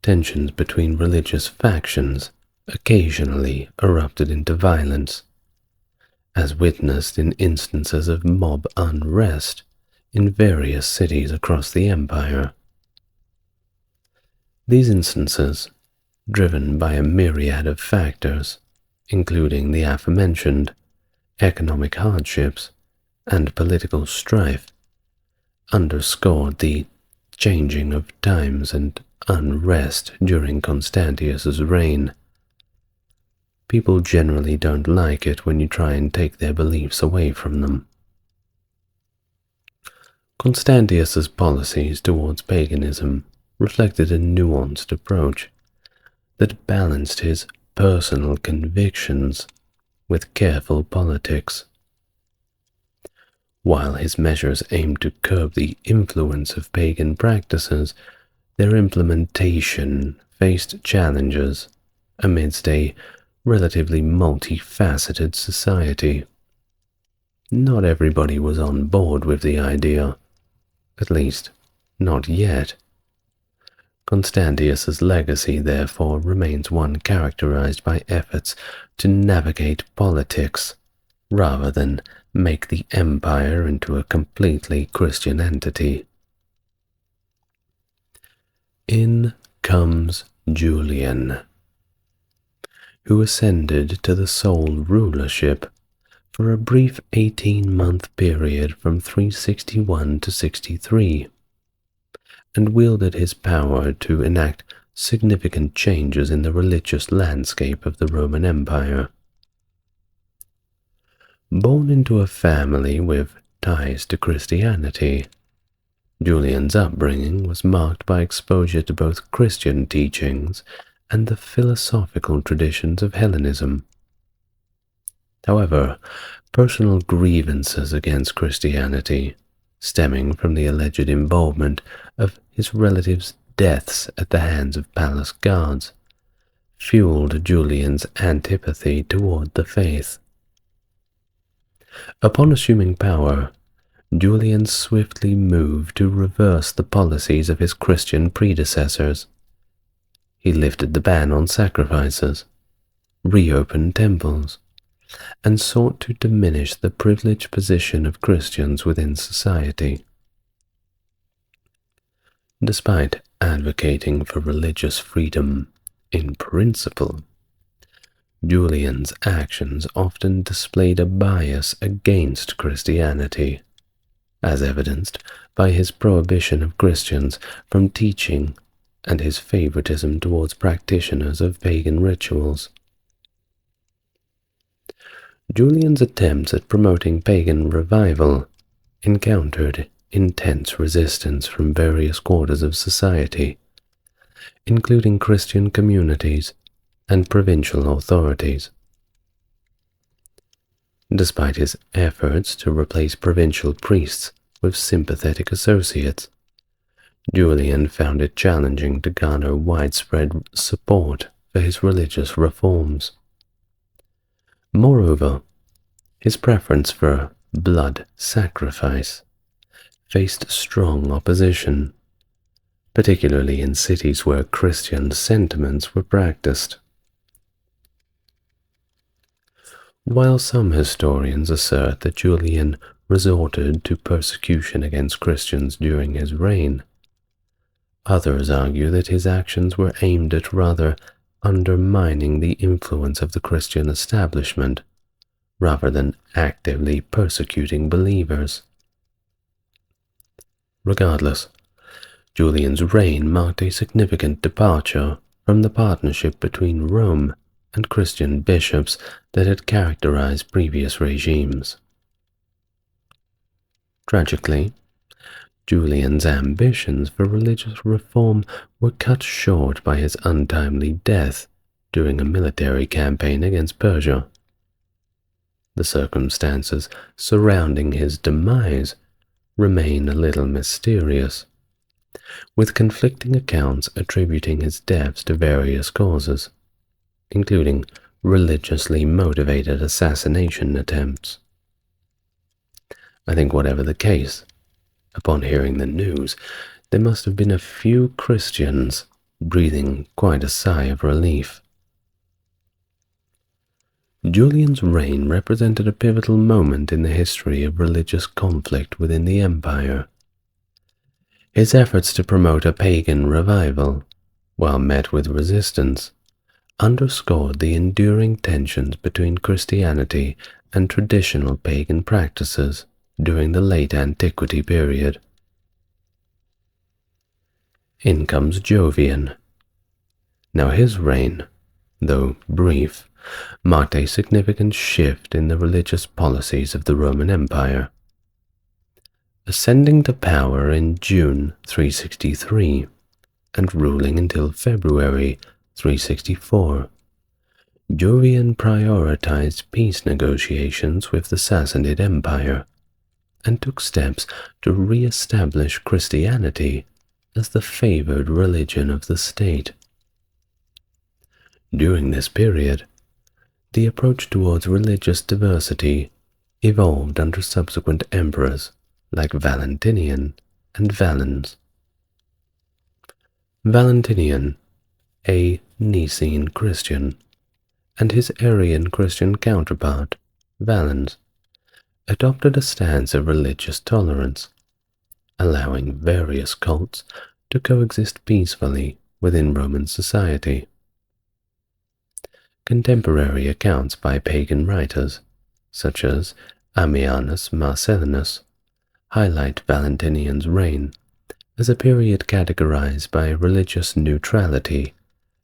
tensions between religious factions occasionally erupted into violence, as witnessed in instances of mob unrest in various cities across the empire. These instances, driven by a myriad of factors, including the aforementioned economic hardships and political strife, underscored the changing of times and unrest during Constantius's reign. People generally don't like it when you try and take their beliefs away from them. Constantius's policies towards paganism reflected a nuanced approach that balanced his personal convictions with careful politics. While his measures aimed to curb the influence of pagan practices, their implementation faced challenges amidst a relatively multifaceted society. Not everybody was on board with the idea, at least not yet. Constantius's legacy, therefore, remains one characterized by efforts to navigate politics rather than make the empire into a completely Christian entity. In comes Julian, who ascended to the sole rulership for a brief 18-month period from 361 to 63, and wielded his power to enact significant changes in the religious landscape of the Roman Empire. Born into a family with ties to Christianity, Julian's upbringing was marked by exposure to both Christian teachings and the philosophical traditions of Hellenism. However, personal grievances against Christianity, stemming from the alleged involvement of his relatives' deaths at the hands of palace guards, fueled Julian's antipathy toward the faith. Upon assuming power, Julian swiftly moved to reverse the policies of his Christian predecessors. He lifted the ban on sacrifices, reopened temples, and sought to diminish the privileged position of Christians within society. Despite advocating for religious freedom in principle, Julian's actions often displayed a bias against Christianity, as evidenced by his prohibition of Christians from teaching and his favoritism towards practitioners of pagan rituals. Julian's attempts at promoting pagan revival encountered intense resistance from various quarters of society, including Christian communities and provincial authorities. Despite his efforts to replace provincial priests with sympathetic associates, Julian found it challenging to garner widespread support for his religious reforms. Moreover, his preference for blood sacrifice faced strong opposition, particularly in cities where Christian sentiments were practiced. While some historians assert that Julian resorted to persecution against Christians during his reign. Others argue that his actions were aimed at rather undermining the influence of the Christian establishment, rather than actively persecuting believers. Regardless, Julian's reign marked a significant departure from the partnership between Rome and Christian bishops that had characterized previous regimes. Tragically, Julian's ambitions for religious reform were cut short by his untimely death during a military campaign against Persia. The circumstances surrounding his demise remain a little mysterious, with conflicting accounts attributing his deaths to various causes, including religiously motivated assassination attempts. I think whatever the case, upon hearing the news, there must have been a few Christians breathing quite a sigh of relief. Julian's reign represented a pivotal moment in the history of religious conflict within the empire. His efforts to promote a pagan revival, while met with resistance, underscored the enduring tensions between Christianity and traditional pagan practices during the late Antiquity period. In comes Jovian. Now his reign, though brief, marked a significant shift in the religious policies of the Roman Empire. Ascending to power in June 363 and ruling until February 364, Jovian prioritized peace negotiations with the Sassanid Empire and took steps to re-establish Christianity as the favored religion of the state. During this period, the approach towards religious diversity evolved under subsequent emperors like Valentinian and Valens. Valentinian, a Nicene Christian, and his Arian Christian counterpart, Valens, adopted a stance of religious tolerance, allowing various cults to coexist peacefully within Roman society. Contemporary accounts by pagan writers, such as Ammianus Marcellinus, highlight Valentinian's reign as a period categorized by religious neutrality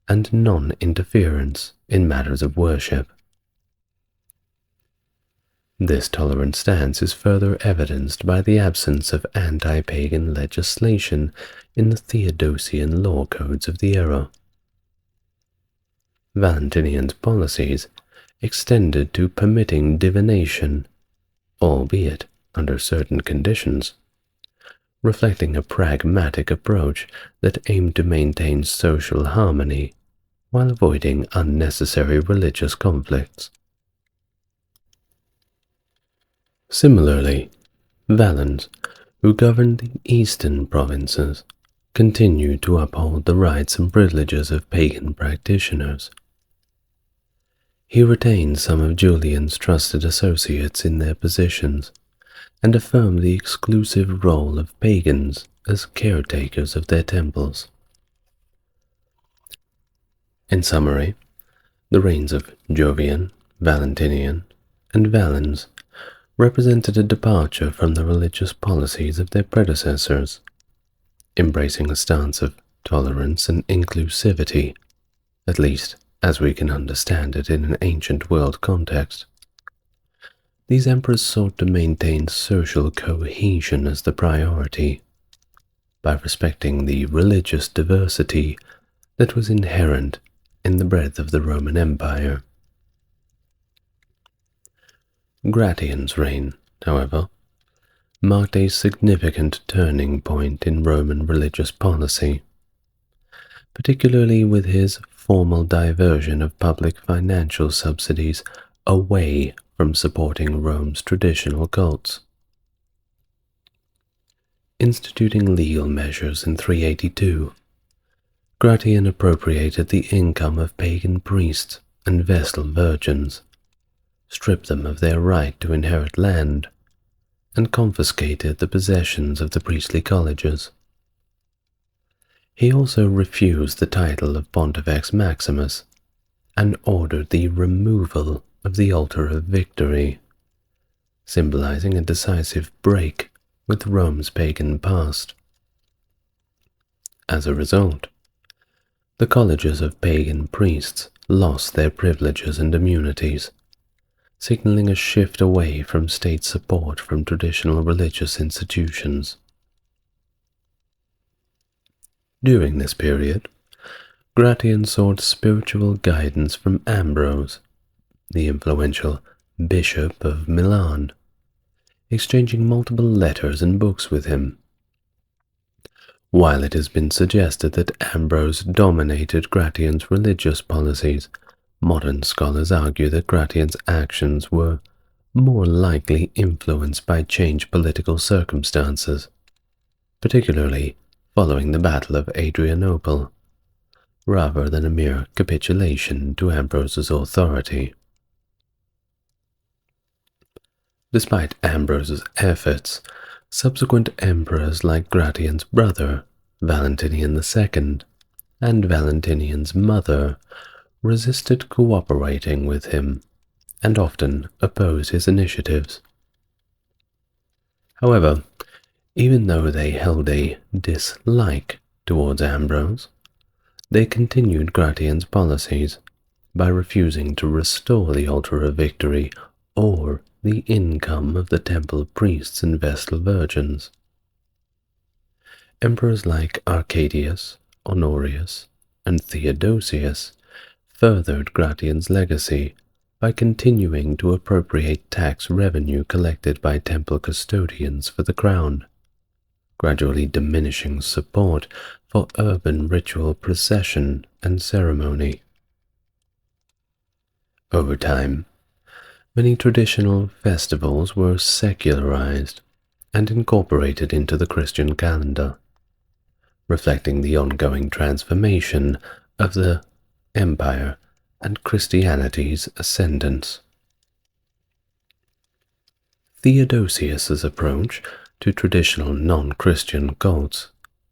and non-interference in matters of worship. This tolerant stance is further evidenced by the absence of anti-pagan legislation in the Theodosian law codes of the era. Valentinian's policies extended to permitting divination, albeit under certain conditions, reflecting a pragmatic approach that aimed to maintain social harmony while avoiding unnecessary religious conflicts. Similarly, Valens, who governed the eastern provinces, continued to uphold the rights and privileges of pagan practitioners. He retained some of Julian's trusted associates in their positions and affirmed the exclusive role of pagans as caretakers of their temples. In summary, the reigns of Jovian, Valentinian, and Valens represented a departure from the religious policies of their predecessors, embracing a stance of tolerance and inclusivity, at least as we can understand it in an ancient world context. These emperors sought to maintain social cohesion as the priority, by respecting the religious diversity that was inherent in the breadth of the Roman Empire. Gratian's reign, however, marked a significant turning point in Roman religious policy, particularly with his formal diversion of public financial subsidies away from supporting Rome's traditional cults. Instituting legal measures in 382, Gratian appropriated the income of pagan priests and Vestal virgins, stripped them of their right to inherit land, and confiscated the possessions of the priestly colleges. He also refused the title of Pontifex Maximus and ordered the removal of the altar of victory, symbolizing a decisive break with Rome's pagan past. As a result, the colleges of pagan priests lost their privileges and immunities, signaling a shift away from state support from traditional religious institutions. During this period, Gratian sought spiritual guidance from Ambrose, the influential Bishop of Milan, exchanging multiple letters and books with him. While it has been suggested that Ambrose dominated Gratian's religious policies, modern scholars argue that Gratian's actions were more likely influenced by changed political circumstances, particularly following the Battle of Adrianople, rather than a mere capitulation to Ambrose's authority. Despite Ambrose's efforts, subsequent emperors like Gratian's brother, Valentinian II, and Valentinian's mother resisted cooperating with him and often opposed his initiatives. However, even though they held a dislike towards Ambrose, they continued Gratian's policies by refusing to restore the altar of victory or the income of the temple priests and Vestal virgins. Emperors like Arcadius, Honorius, and Theodosius furthered Gratian's legacy by continuing to appropriate tax revenue collected by temple custodians for the crown, gradually diminishing support for urban ritual procession and ceremony. Over time, many traditional festivals were secularized and incorporated into the Christian calendar, reflecting the ongoing transformation of the empire and Christianity's ascendance. Theodosius's approach to traditional non-Christian cults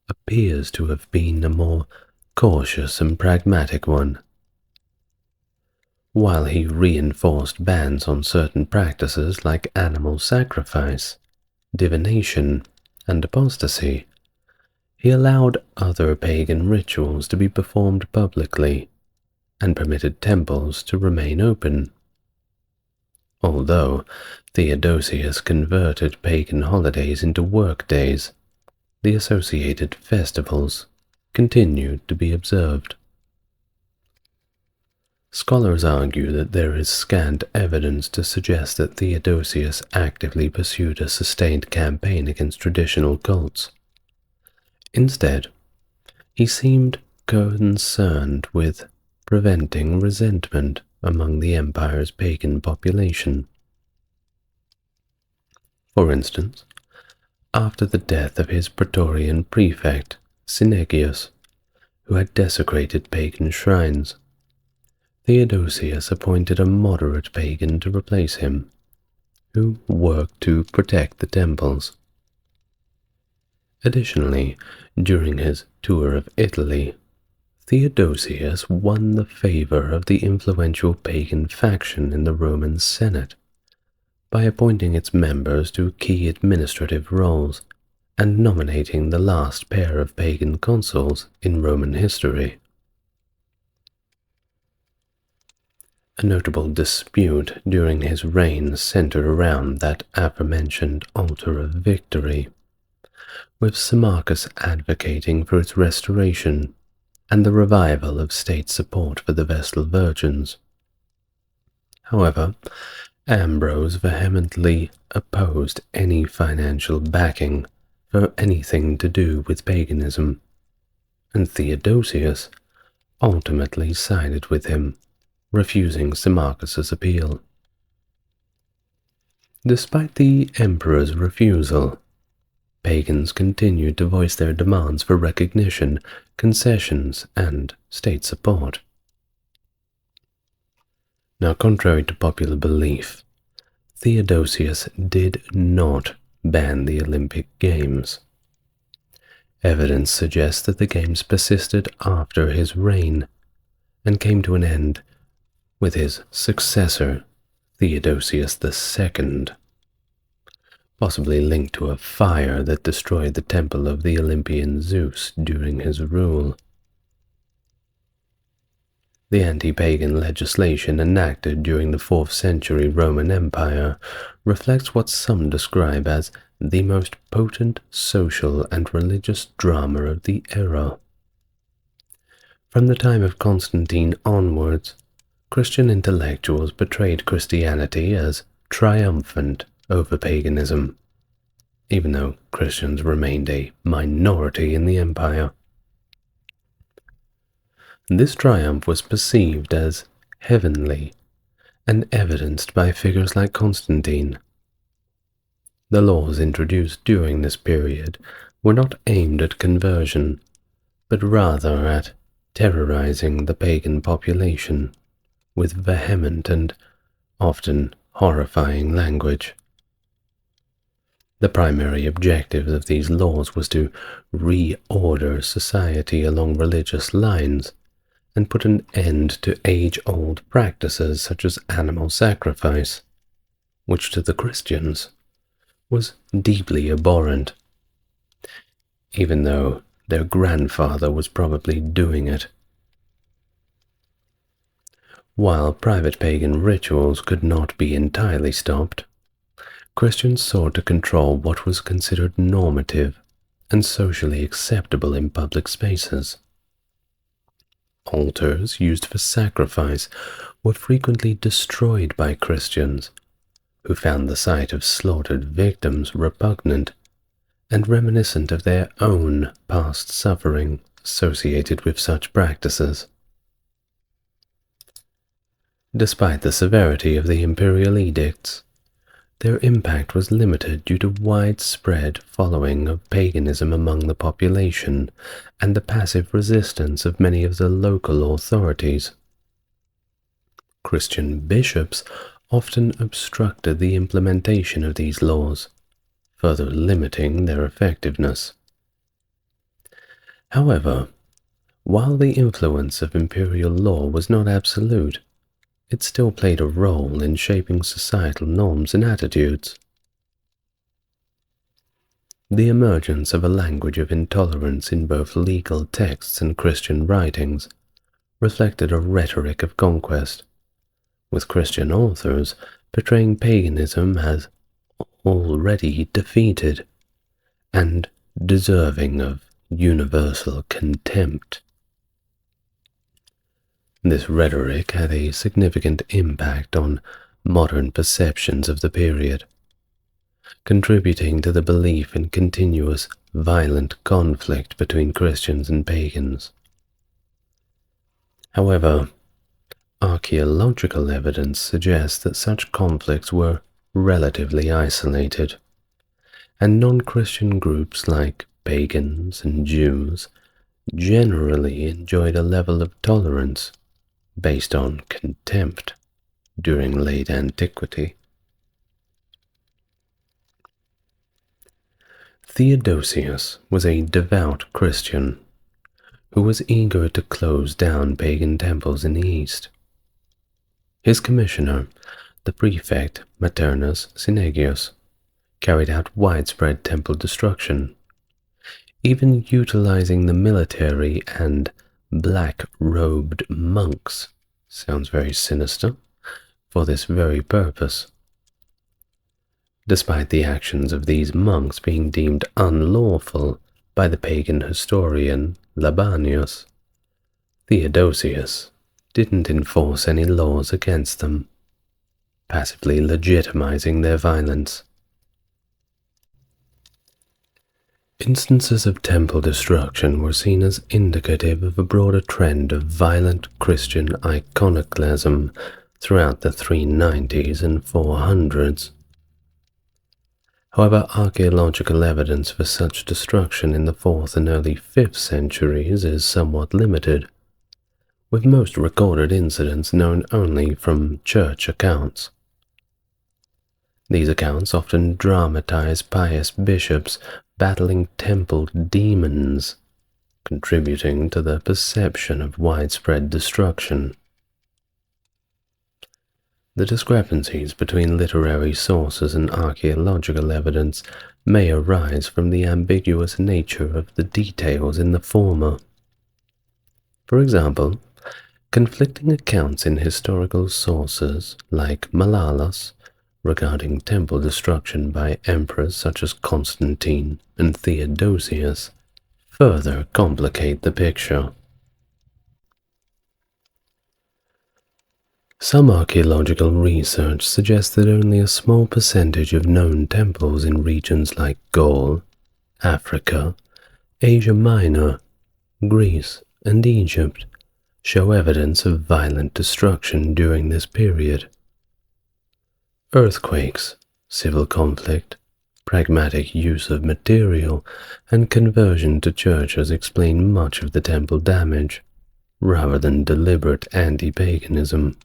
appears to have been a more cautious and pragmatic one. While he reinforced bans on certain practices like animal sacrifice, divination, and apostasy, he allowed other pagan rituals to be performed publicly and permitted temples to remain open. Although Theodosius converted pagan holidays into work days, the associated festivals continued to be observed. Scholars argue that there is scant evidence to suggest that Theodosius actively pursued a sustained campaign against traditional cults. Instead, he seemed concerned with preventing resentment among the empire's pagan population. For instance, after the death of his Praetorian prefect, Synegius, who had desecrated pagan shrines, Theodosius appointed a moderate pagan to replace him, who worked to protect the temples. Additionally, during his tour of Italy, Theodosius won the favor of the influential pagan faction in the Roman Senate by appointing its members to key administrative roles and nominating the last pair of pagan consuls in Roman history. A notable dispute during his reign centered around that aforementioned altar of victory, with Symmachus advocating for its restoration and the revival of state support for the Vestal virgins. However, Ambrose vehemently opposed any financial backing for anything to do with paganism, and Theodosius ultimately sided with him, refusing Symmachus's appeal. Despite the emperor's refusal, pagans continued to voice their demands for recognition, concessions, and state support. Now, contrary to popular belief, Theodosius did not ban the Olympic Games. Evidence suggests that the Games persisted after his reign and came to an end with his successor, Theodosius II, possibly linked to a fire that destroyed the temple of the Olympian Zeus during his rule. The anti-pagan legislation enacted during the 4th century Roman Empire reflects what some describe as the most potent social and religious drama of the era. From the time of Constantine onwards, Christian intellectuals portrayed Christianity as triumphant over paganism, even though Christians remained a minority in the empire. This triumph was perceived as heavenly and evidenced by figures like Constantine. The laws introduced during this period were not aimed at conversion, but rather at terrorizing the pagan population with vehement and often horrifying language. The primary objective of these laws was to reorder society along religious lines and put an end to age-old practices such as animal sacrifice, which to the Christians was deeply abhorrent, even though their grandfather was probably doing it. While private pagan rituals could not be entirely stopped, Christians sought to control what was considered normative and socially acceptable in public spaces. Altars used for sacrifice were frequently destroyed by Christians, who found the sight of slaughtered victims repugnant and reminiscent of their own past suffering associated with such practices. Despite the severity of the imperial edicts, their impact was limited due to widespread following of paganism among the population and the passive resistance of many of the local authorities. Christian bishops often obstructed the implementation of these laws, further limiting their effectiveness. However, while the influence of imperial law was not absolute, it still played a role in shaping societal norms and attitudes. The emergence of a language of intolerance in both legal texts and Christian writings reflected a rhetoric of conquest, with Christian authors portraying paganism as already defeated and deserving of universal contempt. This rhetoric had a significant impact on modern perceptions of the period, contributing to the belief in continuous violent conflict between Christians and pagans. However, archaeological evidence suggests that such conflicts were relatively isolated, and non-Christian groups like pagans and Jews generally enjoyed a level of tolerance based on contempt during late antiquity. Theodosius was a devout Christian who was eager to close down pagan temples in the east. His commissioner, the prefect Maternus Synegius, carried out widespread temple destruction, even utilizing the military and black-robed monks, sounds very sinister, for this very purpose. Despite the actions of these monks being deemed unlawful by the pagan historian Libanius, Theodosius didn't enforce any laws against them, passively legitimizing their violence. Instances of temple destruction were seen as indicative of a broader trend of violent Christian iconoclasm throughout the 390s and 400s. However, archaeological evidence for such destruction in the 4th and early 5th centuries is somewhat limited, with most recorded incidents known only from church accounts. These accounts often dramatize pious bishops battling temple demons, contributing to the perception of widespread destruction. The discrepancies between literary sources and archaeological evidence may arise from the ambiguous nature of the details in the former. For example, conflicting accounts in historical sources like Malalas regarding temple destruction by emperors such as Constantine and Theodosius further complicate the picture. Some archaeological research suggests that only a small percentage of known temples in regions like Gaul, Africa, Asia Minor, Greece, and Egypt show evidence of violent destruction during this period. Earthquakes, civil conflict, pragmatic use of material, and conversion to churches explain much of the temple damage, rather than deliberate anti-paganism.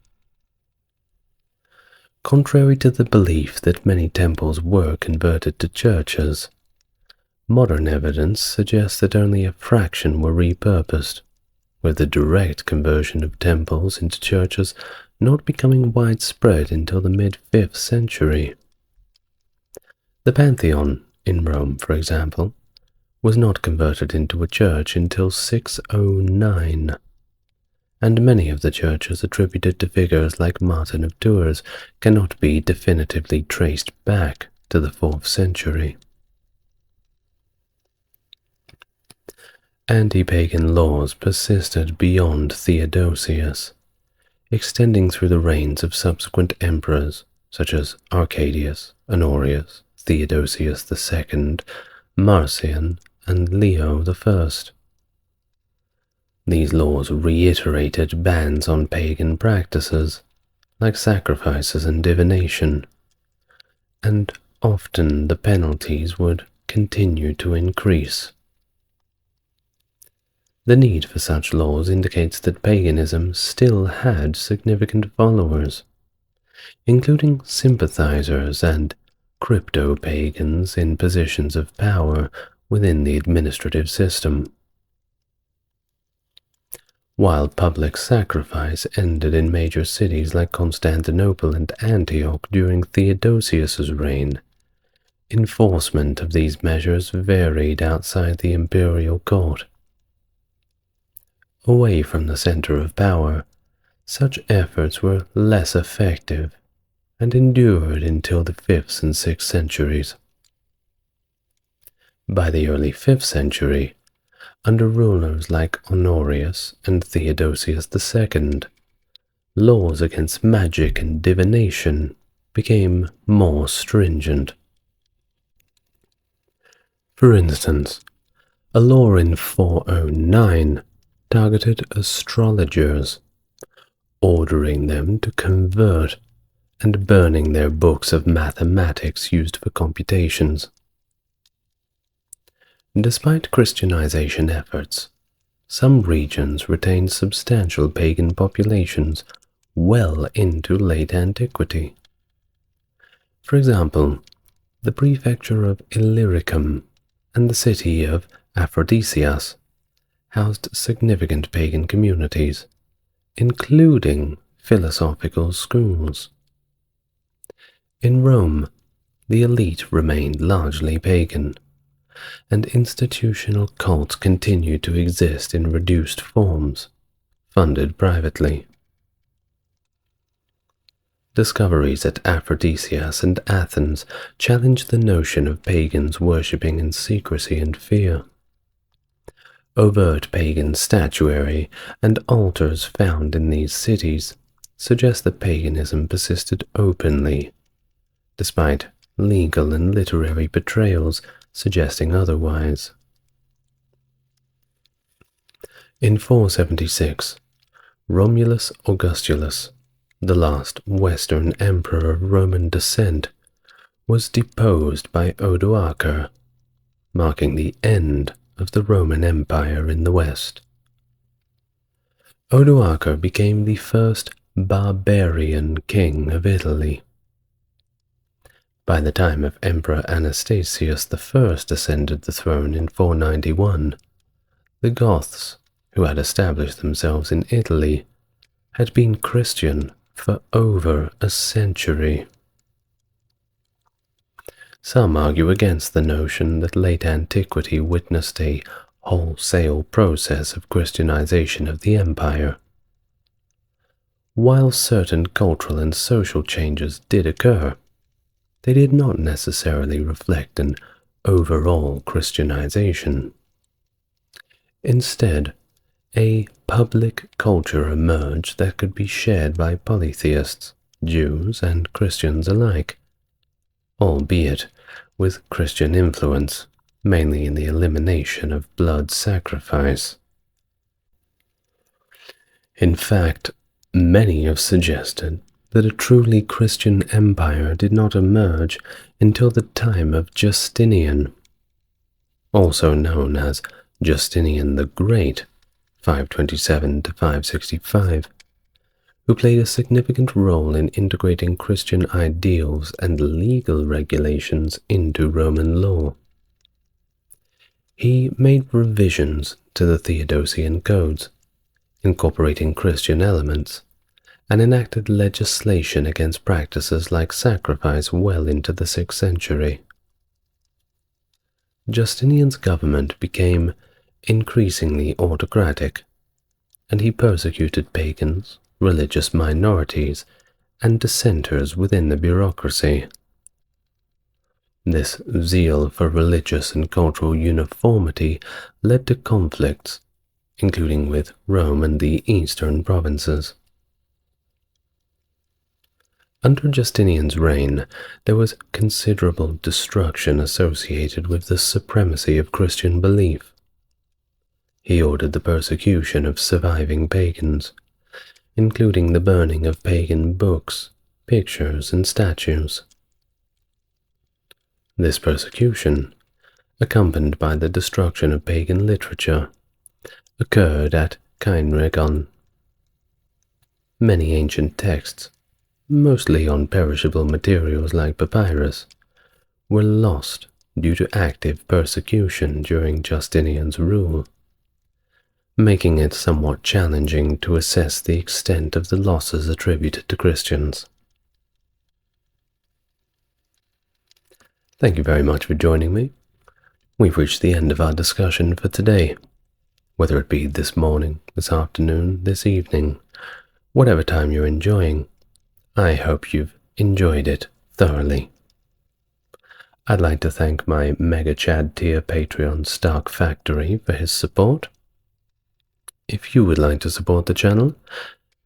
Contrary to the belief that many temples were converted to churches, modern evidence suggests that only a fraction were repurposed, with the direct conversion of temples into churches not becoming widespread until the mid-5th century. The Pantheon in Rome, for example, was not converted into a church until 609, and many of the churches attributed to figures like Martin of Tours cannot be definitively traced back to the 4th century. Anti-pagan laws persisted beyond Theodosius, extending through the reigns of subsequent emperors such as Arcadius, Honorius, Theodosius II, Marcian, and Leo I. These laws reiterated bans on pagan practices, like sacrifices and divination, and often the penalties would continue to increase. The need for such laws indicates that paganism still had significant followers, including sympathizers and crypto-pagans in positions of power within the administrative system. While public sacrifice ended in major cities like Constantinople and Antioch during Theodosius's reign, enforcement of these measures varied outside the imperial court. Away from the center of power, such efforts were less effective and endured until the 5th and 6th centuries. By the early 5th century, under rulers like Honorius and Theodosius II, laws against magic and divination became more stringent. For instance, a law in 409 targeted astrologers, ordering them to convert and burning their books of mathematics used for computations. Despite Christianization efforts, some regions retained substantial pagan populations well into late antiquity. For example, the prefecture of Illyricum and the city of Aphrodisias housed significant pagan communities, including philosophical schools. In Rome, the elite remained largely pagan, and institutional cults continued to exist in reduced forms, funded privately. Discoveries at Aphrodisias and Athens challenged the notion of pagans worshipping in secrecy and fear. Overt pagan statuary and altars found in these cities suggest that paganism persisted openly, despite legal and literary portrayals suggesting otherwise. In 476, Romulus Augustulus, the last Western emperor of Roman descent, was deposed by Odoacer, marking the end of the Roman Empire in the West. Odoacer became the first barbarian king of Italy. By the time of Emperor Anastasius I ascended the throne in 491, the Goths, who had established themselves in Italy, had been Christian for over a century. Some argue against the notion that late antiquity witnessed a wholesale process of Christianization of the empire. While certain cultural and social changes did occur, they did not necessarily reflect an overall Christianization. Instead, a public culture emerged that could be shared by polytheists, Jews, and Christians alike, albeit with Christian influence, mainly in the elimination of blood sacrifice. In fact, many have suggested that a truly Christian empire did not emerge until the time of Justinian, also known as Justinian the Great, 527 to 565, who played a significant role in integrating Christian ideals and legal regulations into Roman law. He made revisions to the Theodosian codes, incorporating Christian elements, and enacted legislation against practices like sacrifice well into the 6th century. Justinian's government became increasingly autocratic, and he persecuted pagans, religious minorities, and dissenters within the bureaucracy. This zeal for religious and cultural uniformity led to conflicts, including with Rome and the eastern provinces. Under Justinian's reign, there was considerable destruction associated with the supremacy of Christian belief. He ordered the persecution of surviving pagans, including the burning of pagan books, pictures, and statues. This persecution, accompanied by the destruction of pagan literature, occurred at Cainregon. Many ancient texts, mostly on perishable materials like papyrus, were lost due to active persecution during Justinian's rule, making it somewhat challenging to assess the extent of the losses attributed to Christians. Thank you very much for joining me. We've reached the end of our discussion for today. Whether it be this morning, this afternoon, this evening, whatever time you're enjoying, I hope you've enjoyed it thoroughly. I'd like to thank my Mega Chad tier Patreon Stark Factory for his support. If you would like to support the channel,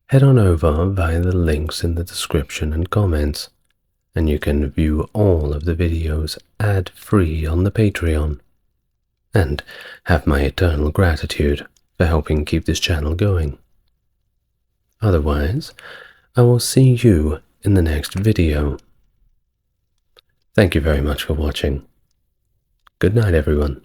head on over via the links in the description and comments, and you can view all of the videos ad-free on the Patreon, and have my eternal gratitude for helping keep this channel going. Otherwise, I will see you in the next video. Thank you very much for watching. Good night, everyone.